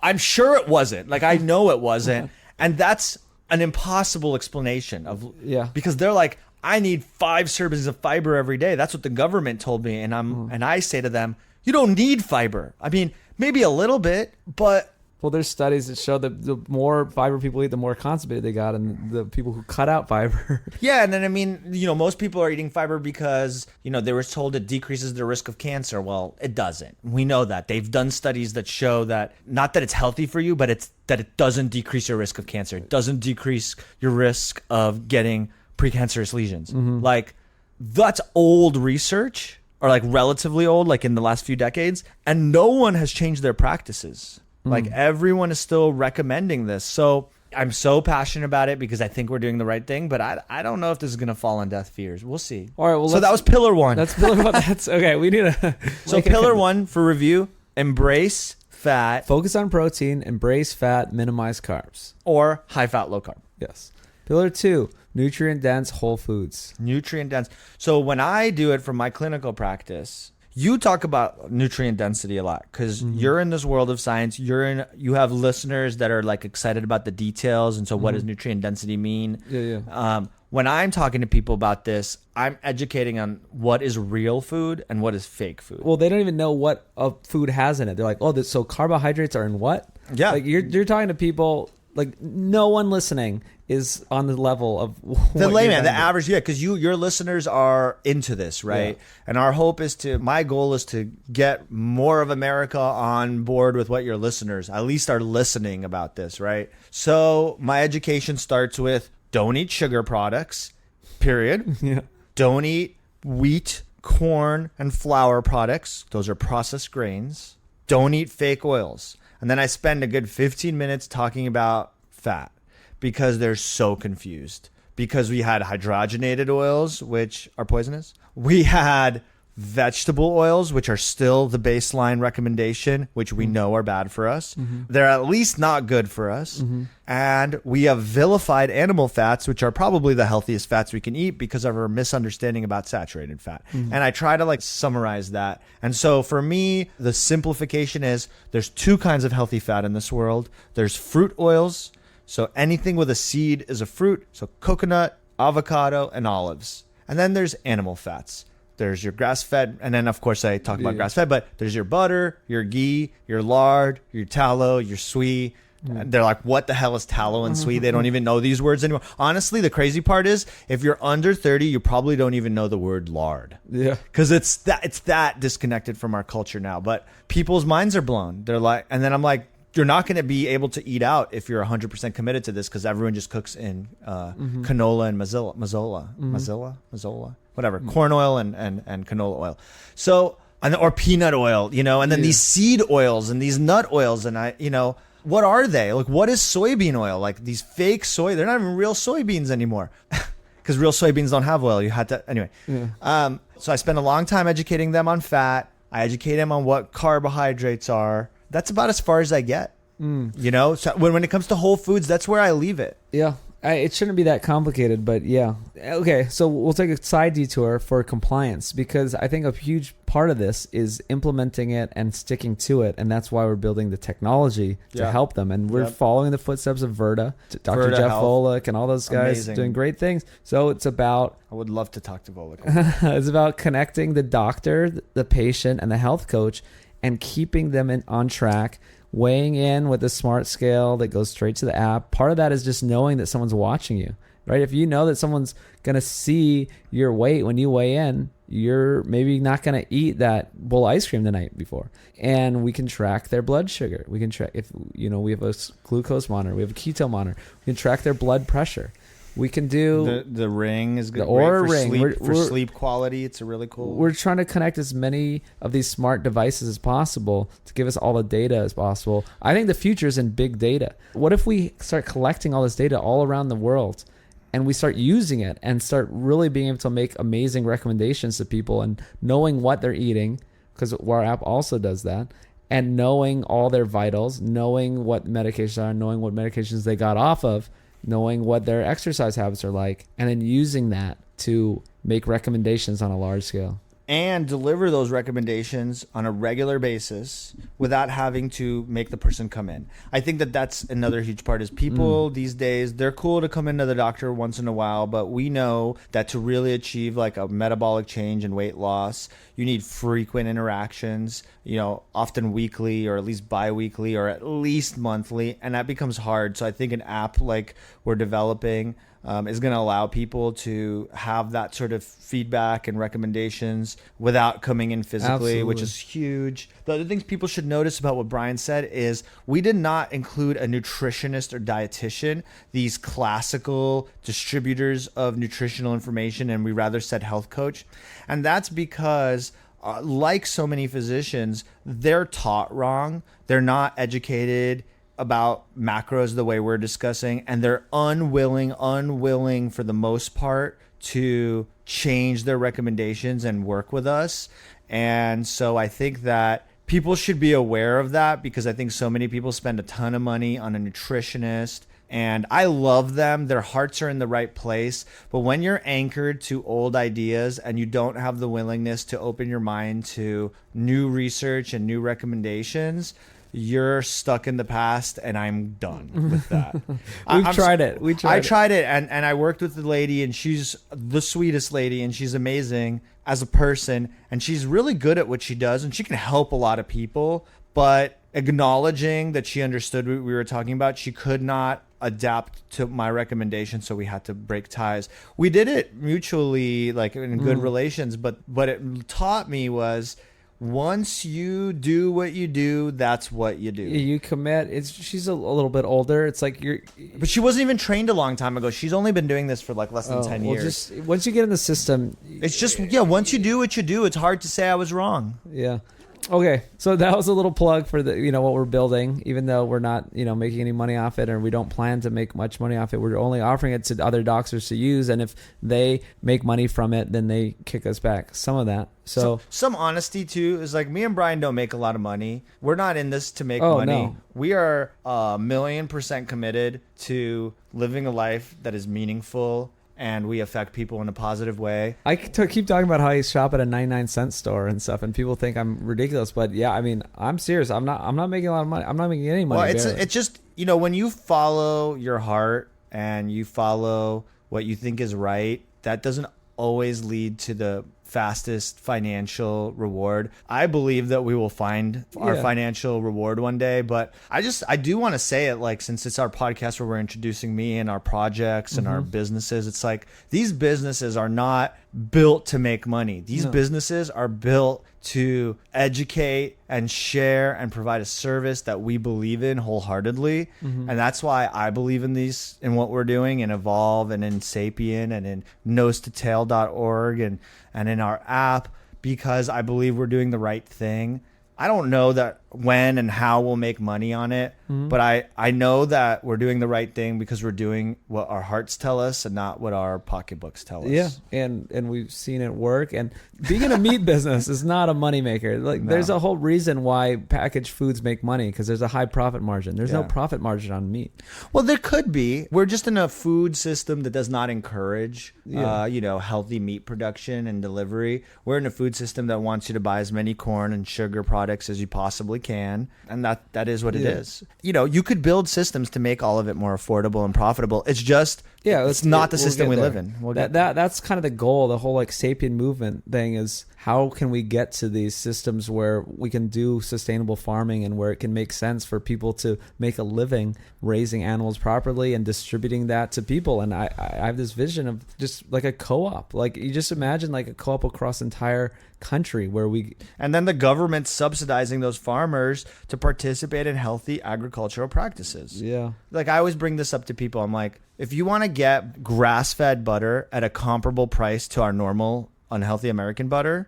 I'm sure it wasn't. Like, I know it wasn't. And that's an impossible explanation of, because they're like, I need 5 servings of fiber every day. That's what the government told me. And and I say to them, you don't need fiber. I mean, maybe a little bit, but well, there's studies that show that the more fiber people eat, the more constipated they got, and the people who cut out fiber. Yeah, and then, I mean, most people are eating fiber because, they were told it decreases the risk of cancer. Well, it doesn't. We know that. They've done studies that show that, not that it's healthy for you, but it's that it doesn't decrease your risk of cancer. It doesn't decrease your risk of getting precancerous lesions. Like, that's old research, or like relatively old, like in the last few decades, and no one has changed their practices. Like, everyone is still recommending this. So I'm so passionate about it because I think we're doing the right thing, but I don't know if this is going to fall on deaf ears. We'll see. All right. Well, so that was pillar 1. That's pillar 1. That's okay. We need to. So pillar 1 for review: embrace fat, focus on protein, embrace fat, minimize carbs, or high fat, low carb. Yes. Pillar 2: nutrient dense whole foods. Nutrient dense. So when I do it from my clinical practice, you talk about nutrient density a lot because you're in this world of science. You have listeners that are like excited about the details. And so what does nutrient density mean? Yeah. When I'm talking to people about this, I'm educating on what is real food and what is fake food. Well, they don't even know what a food has in it. They're like, oh, so carbohydrates are in what? Yeah. Like you're talking to people, like no one listening is on the level of the layman, the average, because your listeners are into this, right? Yeah. And our hope is my goal is to get more of America on board with what your listeners at least are listening about this, right? So my education starts with don't eat sugar products, period. Yeah. Don't eat wheat, corn, and flour products. Those are processed grains. Don't eat fake oils. And then I spend a good 15 minutes talking about fat, because they're so confused. Because we had hydrogenated oils, which are poisonous. We had vegetable oils, which are still the baseline recommendation, which we know are bad for us. They're at least not good for us. And we have vilified animal fats, which are probably the healthiest fats we can eat because of our misunderstanding about saturated fat. And I try to like summarize that. And so for me, the simplification is there's two kinds of healthy fat in this world. There's fruit oils. So anything with a seed is a fruit. So coconut, avocado, and olives. And then there's animal fats. There's your grass-fed, and then of course I talk about grass-fed, but there's your butter, your ghee, your lard, your tallow, your sui. And they're like, what the hell is tallow and sui? They don't even know these words anymore. Honestly, the crazy part is if you're under 30, you probably don't even know the word lard. Yeah. Because it's that disconnected from our culture now. But people's minds are blown. They're like, and then I'm like, you're not going to be able to eat out if you're 100% committed to this because everyone just cooks in canola and mazola, whatever, corn oil and canola oil. So, or peanut oil, you know, and then these seed oils and these nut oils. And what are they? Like, what is soybean oil? Like these fake soy, they're not even real soybeans anymore because real soybeans don't have oil. You had to, anyway. Yeah. So I spent a long time educating them on fat. I educate them on what carbohydrates are. That's about as far as I get, you know? So when it comes to whole foods, that's where I leave it. Yeah. It shouldn't be that complicated, but yeah. Okay, so we'll take a side detour for compliance because I think a huge part of this is implementing it and sticking to it, and that's why we're building the technology to help them. And we're following the footsteps of Verda, Dr. Verda Jeff Health. Volek, and all those guys Amazing. doing great things. So it's about... I would love to talk to Volek. It's about connecting the doctor, the patient, and the health coach and keeping them on track, weighing in with a smart scale that goes straight to the app. Part of that is just knowing that someone's watching you, right? If you know that someone's going to see your weight when you weigh in, you're maybe not going to eat that bowl of ice cream the night before. And we can track their blood sugar. We can track, if you know, we have a glucose monitor, we have a keto monitor. We can track their blood pressure. We can do the ring is good. The Aura for ring. Sleep, for sleep quality. It's a really cool. We're trying to connect as many of these smart devices as possible to give us all the data as possible. I think the future is in big data. What if we start collecting all this data all around the world and we start using it and start really being able to make amazing recommendations to people and knowing what they're eating, because our app also does that, and knowing all their vitals, knowing what medications are, knowing what medications they got off of, knowing what their exercise habits are like, and then using that to make recommendations on a large scale. And deliver those recommendations on a regular basis without having to make the person come in. I think that that's another huge part is people these days, they're cool to come into the doctor once in a while, but we know that to really achieve like a metabolic change and weight loss, you need frequent interactions, you know, often weekly or at least bi-weekly or at least monthly. And that becomes hard. So I think an app like we're developing is going to allow people to have that sort of feedback and recommendations without coming in physically, Absolutely. Which is huge. The other things people should notice about what Brian said is we did not include a nutritionist or dietitian, these classical distributors of nutritional information, and we rather said health coach. And that's because like so many physicians, they're taught wrong. They're not educated about macros the way we're discussing, and they're unwilling for the most part to change their recommendations and work with us. And so I think that people should be aware of that because I think so many people spend a ton of money on a nutritionist, and I love them. Their hearts are in the right place. But when you're anchored to old ideas and you don't have the willingness to open your mind to new research and new recommendations, you're stuck in the past, and I'm done with that. I tried it. I tried it, and I worked with the lady, and she's the sweetest lady, and she's amazing as a person, and she's really good at what she does, and she can help a lot of people, but acknowledging that she understood what we were talking about, she could not adapt to my recommendation, so we had to break ties. We did it mutually, like in good relations, but what it taught me was, once you do what you do, that's what you do. You commit. She's a little bit older. It's like But she wasn't even trained a long time ago. She's only been doing this for like less than 10 years. Just once you get in the system, it's just once you do what you do, it's hard to say I was wrong. Yeah. Okay, so that was a little plug for the what we're building. Even though we're not making any money off it, or we don't plan to make much money off it, we're only offering it to other doctors to use. And if they make money from it, then they kick us back some of that. So some honesty too is like me and Brian don't make a lot of money. We're not in this to make money. No. We are 1,000,000% committed to living a life that is meaningful, and we affect people in a positive way. I keep talking about how I shop at a 99-cent store and stuff, and people think I'm ridiculous. But yeah, I mean, I'm serious. I'm not making a lot of money. I'm not making any money. Well, it's just when you follow your heart and you follow what you think is right, that doesn't always lead to the fastest financial reward. I believe that we will find our financial reward one day, but I do want to say it, like, since it's our podcast where we're introducing me and our projects and our businesses, it's like these businesses are not built to make money. These businesses are built to educate and share and provide a service that we believe in wholeheartedly. And that's why I believe in what we're doing in Evolve and in Sapien and in nosetotale.org and in our app, because I believe we're doing the right thing. I don't know that when and how we'll make money on it, but I know that we're doing the right thing because we're doing what our hearts tell us and not what our pocketbooks tell us. Yeah, and we've seen it work. And being in a meat business is not a moneymaker. Like, there's a whole reason why packaged foods make money, because there's a high profit margin. There's no profit margin on meat. Well, there could be. We're just in a food system that does not encourage, healthy meat production and delivery. We're in a food system that wants you to buy as many corn and sugar products as you possibly can, and that is what it is. You could build systems to make all of it more affordable and profitable. It's just it's not the system we live in. That's kind of the goal. The whole Sapien movement thing is, how can we get to these systems where we can do sustainable farming and where it can make sense for people to make a living raising animals properly and distributing that to people. And I have this vision of just like a co-op. Like, you just imagine like a co-op across the entire country where and then the government subsidizing those farmers to participate in healthy agricultural practices. Yeah. Like, I always bring this up to people. I'm like, if you want to get grass-fed butter at a comparable price to our normal unhealthy American butter,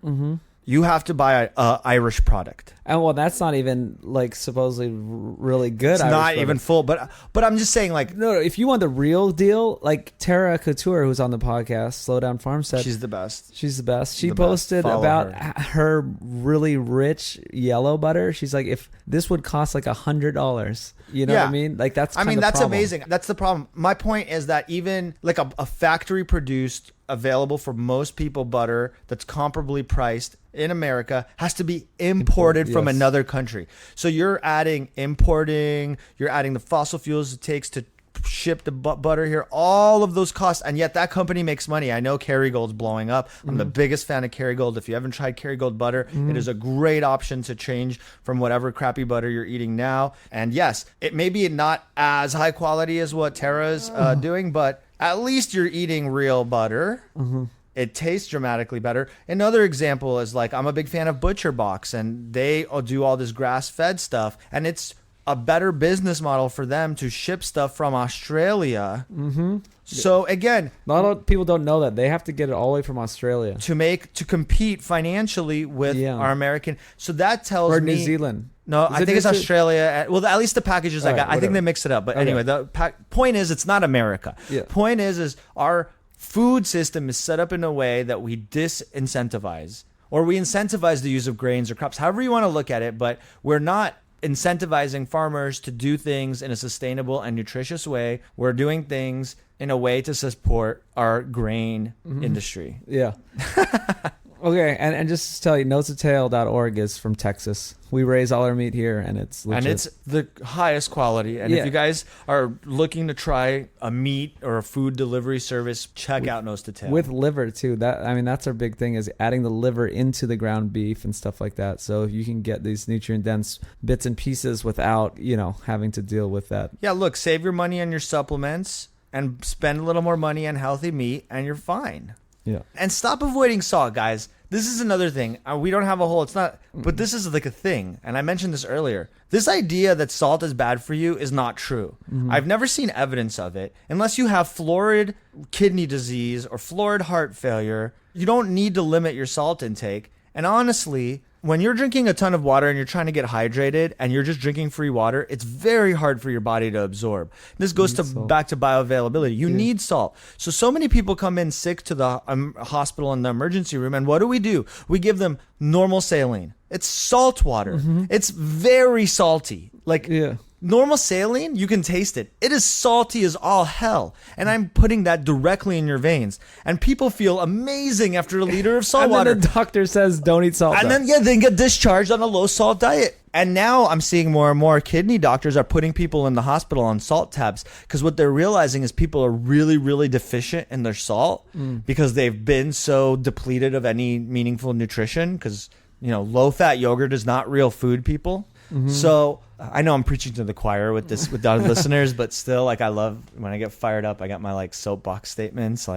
you have to buy a Irish product. And well, that's not even like supposedly really good. It's Irish not product. even full, but I'm just saying, like, no, if you want the real deal, like Tara Couture, who's on the podcast, Slow Down Farmstead, she's the best. She's the best. She posted about her really rich yellow butter. She's like, if this would cost like $100, what I mean? Like, that's amazing. That's the problem. My point is that even like a factory produced, available for most people butter that's comparably priced in America has to be imported from another country. So you're adding the fossil fuels it takes to ship the butter here, all of those costs, and yet that company makes money. I know Kerrygold's blowing up. I'm the biggest fan of Kerrygold. If you haven't tried Kerrygold butter, it is a great option to change from whatever crappy butter you're eating now. And yes, it may be not as high quality as what Tara's doing, but at least you're eating real butter. It tastes dramatically better. Another example is, like, I'm a big fan of Butcher Box, and they do all this grass-fed stuff, and it's a better business model for them to ship stuff from Australia. So again, a lot of people don't know that they have to get it all the way from Australia to compete financially with our American. So that tells me New Zealand. No, I think it's Australia. Well, at least the packages I got. I think they mix it up. But anyway, the point is, it's not America. Point is our food system is set up in a way that we disincentivize, or we incentivize the use of grains or crops, however you want to look at it, but we're not incentivizing farmers to do things in a sustainable and nutritious way. We're doing things in a way to support our grain industry. Yeah. Okay, and just to tell you, nosetotale.org is from Texas. We raise all our meat here, and it's legit. And it's the highest quality. And if you guys are looking to try a meat or a food delivery service, check out Nose to Tail. With liver, too. That's our big thing, is adding the liver into the ground beef and stuff like that. So you can get these nutrient-dense bits and pieces without, having to deal with that. Yeah, look, save your money on your supplements and spend a little more money on healthy meat, and you're fine. Yeah. And stop avoiding salt, guys. This is another thing. We don't have a whole, it's not, but this is like a thing. And I mentioned this earlier. This idea that salt is bad for you is not true. I've never seen evidence of it. Unless you have florid kidney disease or florid heart failure, you don't need to limit your salt intake. And honestly, when you're drinking a ton of water and you're trying to get hydrated and you're just drinking free water, it's very hard for your body to absorb. This goes back to bioavailability. You need salt. So many people come in sick to the hospital in the emergency room, and what do? We give them normal saline. It's salt water. It's very salty. Normal saline, you can taste it. It is salty as all hell. And I'm putting that directly in your veins. And people feel amazing after a liter of salt water. And then the doctor says, don't eat salt. And then, they get discharged on a low salt diet. And now I'm seeing more and more kidney doctors are putting people in the hospital on salt tabs because what they're realizing is people are really, really deficient in their salt because they've been so depleted of any meaningful nutrition because, low-fat yogurt is not real food, people. So I know I'm preaching to the choir with this with our listeners, but still, I love when I get fired up. I got my soapbox statements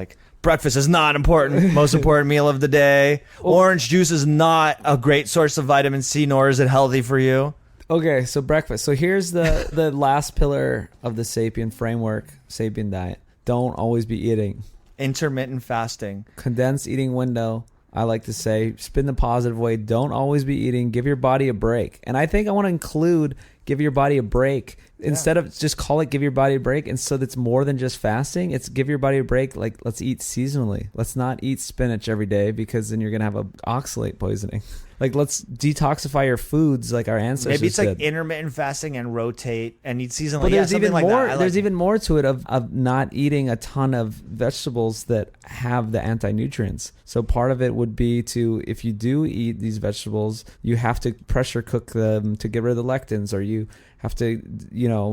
breakfast is not important, most important meal of the day. Orange juice is not a great source of vitamin C, nor is it healthy for you. Okay, so breakfast. So here's the last pillar of the Sapien framework, Sapien diet. Don't always be eating. Intermittent fasting. Condensed eating window. I like to say, spin the positive way. Don't always be eating. Give your body a break. And I think I want to include give your body a break instead of just call it give your body a break. And so that's more than just fasting. It's give your body a break. Let's eat seasonally. Let's not eat spinach every day because then you're going to have oxalate poisoning. Let's detoxify your foods like our ancestors Maybe it's did. Intermittent fasting and rotate and eat seasonally. But there's even more. That. There's even more to it of not eating a ton of vegetables that have the anti-nutrients. So part of it would be if you do eat these vegetables, you have to pressure cook them to get rid of the lectins, or you have to,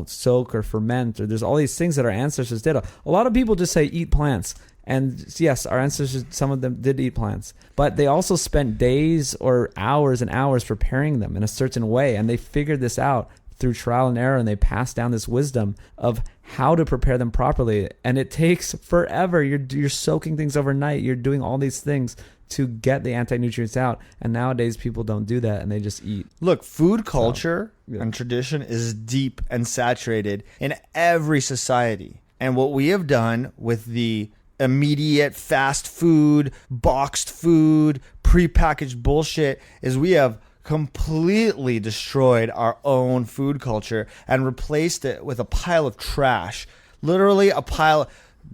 soak or ferment, or there's all these things that our ancestors did. A lot of people just say eat plants. And yes, our ancestors, some of them did eat plants, but they also spent days or hours and hours preparing them in a certain way. And they figured this out through trial and error, and they passed down this wisdom of how to prepare them properly. And it takes forever. You're soaking things overnight. You're doing all these things to get the anti-nutrients out. And nowadays people don't do that and they just eat. Look, food culture and tradition is deep and saturated in every society. And what we have done with the immediate fast food, boxed food, prepackaged bullshit is we have completely destroyed our own food culture and replaced it with a pile of trash. Literally a pile.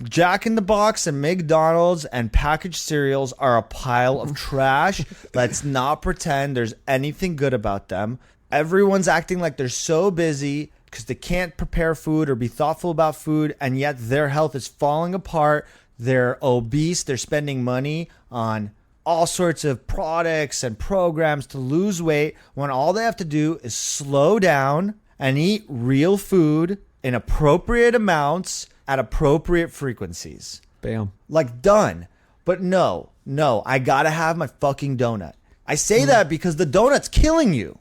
Jack in the Box and McDonald's and packaged cereals are a pile of trash. Let's not pretend there's anything good about them. Everyone's acting like they're so busy because they can't prepare food or be thoughtful about food, and yet their health is falling apart. They're obese. They're spending money on all sorts of products and programs to lose weight when all they have to do is slow down and eat real food in appropriate amounts at appropriate frequencies. Bam. Done. But no, I gotta have my fucking donut. I say that because the donut's killing you.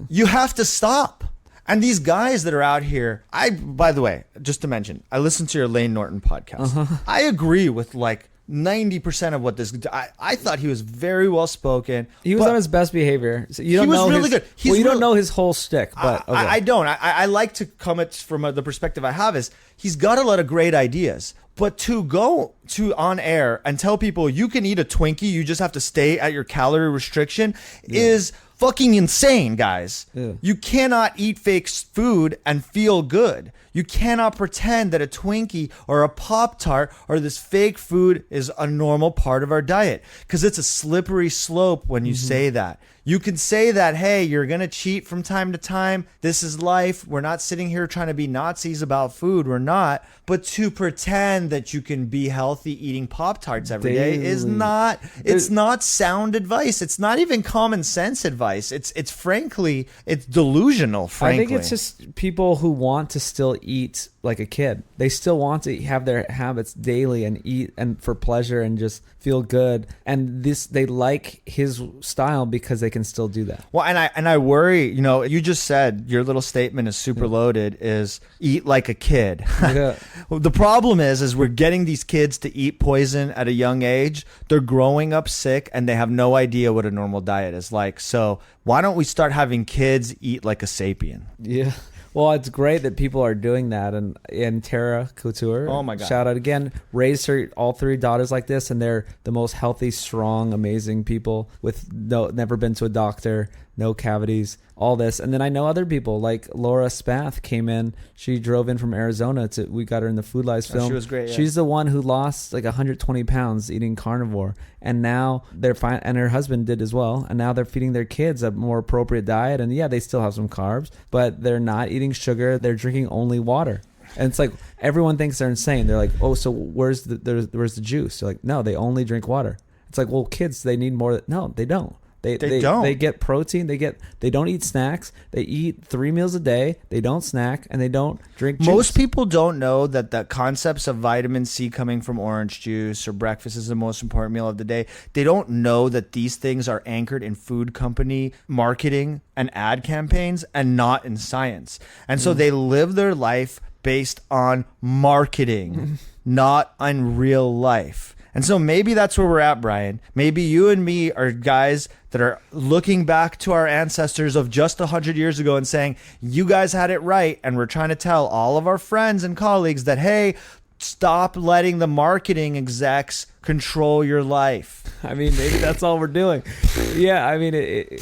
You have to stop. And these guys that are out here, by the way, just to mention, I listened to your Lane Norton podcast. I agree with 90% of what this. I thought he was very well spoken. He was on his best behavior. So you don't he was know really good. You don't know his whole shtick, but okay. I don't. I like to come at from the perspective I have is he's got a lot of great ideas. But to go to on air and tell people you can eat a Twinkie, you just have to stay at your calorie restriction is fucking insane, guys. Yeah. You cannot eat fake food and feel good. You cannot pretend that a Twinkie or a Pop-Tart or this fake food is a normal part of our diet, because it's a slippery slope when you say that. You can say that, hey, you're going to cheat from time to time. This is life. We're not sitting here trying to be Nazis about food. We're not. But to pretend that you can be healthy eating Pop-Tarts every day is not, it's not sound advice. It's not even common sense advice. It's frankly, it's delusional, frankly. I think it's just people who want to still eat like a kid. They still want to have their habits daily and eat and for pleasure and just feel good. And they like his style because they can still do that. Well, and I worry, you just said your little statement is super loaded, is eat like a kid. Yeah. Well, the problem is we're getting these kids to eat poison at a young age. They're growing up sick and they have no idea what a normal diet is like. So why don't we start having kids eat like a sapien? Yeah. Well, it's great that people are doing that. And Tara Couture, oh my God, shout out again, raised all three daughters like this, and they're the most healthy, strong, amazing people with never been to a doctor, no cavities, all this. And then I know other people like Laura Spath came in. She drove in from Arizona we got her in the Food Lies film. She was great. Yeah. She's the one who lost like 120 pounds eating carnivore. And now they're fine. And her husband did as well. And now they're feeding their kids a more appropriate diet. And yeah, they still have some carbs, but they're not eating sugar. They're drinking only water. And it's like everyone thinks they're insane. They're like, oh, so where's the juice? They're like, no, they only drink water. It's like, well, kids, they need more. No, they don't. They don't. They get protein. They don't eat snacks. They eat 3 meals a day. They don't snack and they don't drink juice. Most people don't know that the concepts of vitamin C coming from orange juice or breakfast is the most important meal of the day. They don't know that these things are anchored in food company marketing and ad campaigns and not in science. And so they live their life based on marketing, not on real life. And so maybe that's where we're at, Brian. Maybe you and me are guys that are looking back to our ancestors of just 100 years ago and saying, you guys had it right. And we're trying to tell all of our friends and colleagues that, hey, stop letting the marketing execs control your life. I mean, maybe that's all we're doing. Yeah, I mean,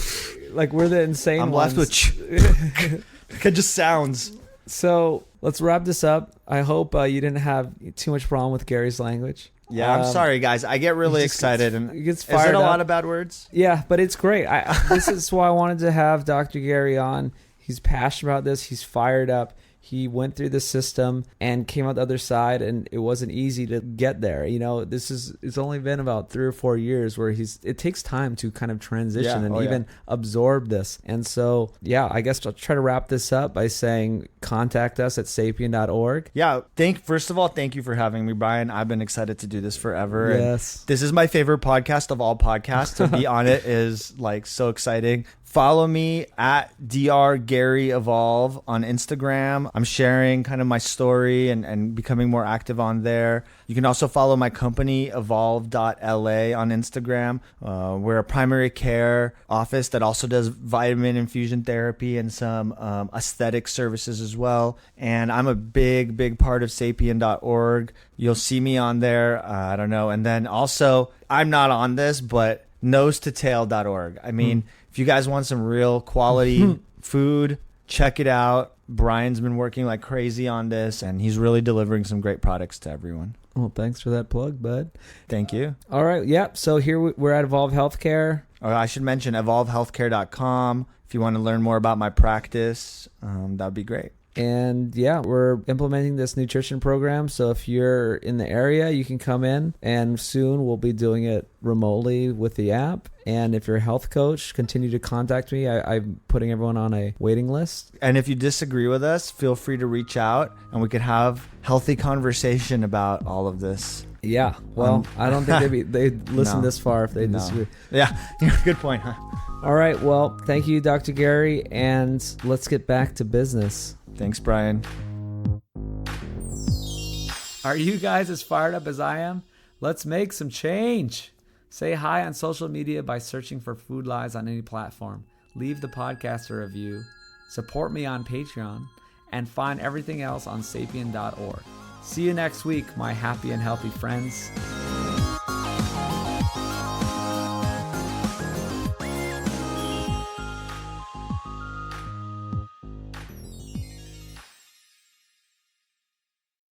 like we're the insane ones. Left with it just sounds. So let's wrap this up. I hope you didn't have too much problem with Gary's language. Yeah, I'm sorry, guys. I get really excited. He gets is fired it a up. lot of bad words? Yeah, but it's great. This is why I wanted to have Dr. Gary on. He's passionate about this. He's fired up. He went through the system and came out the other side, and it wasn't easy to get there. You know, it's only been about 3 or 4 years where it takes time to kind of transition and absorb this. And so, yeah, I guess I'll try to wrap this up by saying contact us at sapien.org. Yeah. First of all, thank you for having me, Brian. I've been excited to do this forever. Yes. And this is my favorite podcast of all podcasts. To be on it is like so exciting. Follow me at drgaryevolve on Instagram. I'm sharing kind of my story and becoming more active on there. You can also follow my company, evolve.la on Instagram. We're a primary care office that also does vitamin infusion therapy and some aesthetic services as well. And I'm a big part of sapien.org. You'll see me on there. I don't know. And then also, I'm not on this, but nosetotale.org. I mean, if you guys want some real quality food, check it out. Brian's been working like crazy on this, and he's really delivering some great products to everyone. Well, thanks for that plug, bud. Thank you. All right. Yep. So here we're at Evolve Healthcare. I should mention evolvehealthcare.com. If you want to learn more about my practice, that'd be great. And yeah, we're implementing this nutrition program. So if you're in the area, you can come in, and soon we'll be doing it remotely with the app. And if you're a health coach, continue to contact me. I'm putting everyone on a waiting list. And if you disagree with us, feel free to reach out and we could have healthy conversation about all of this. Yeah. Well, I don't think they'd listen this far if they disagree. Yeah. Good point, huh? All right. Well, thank you, Dr. Gary. And let's get back to business. Thanks, Brian. Are you guys as fired up as I am? Let's make some change. Say hi on social media by searching for Food Lies on any platform. Leave the podcast a review. Support me on Patreon. And find everything else on sapien.org. See you next week, my happy and healthy friends.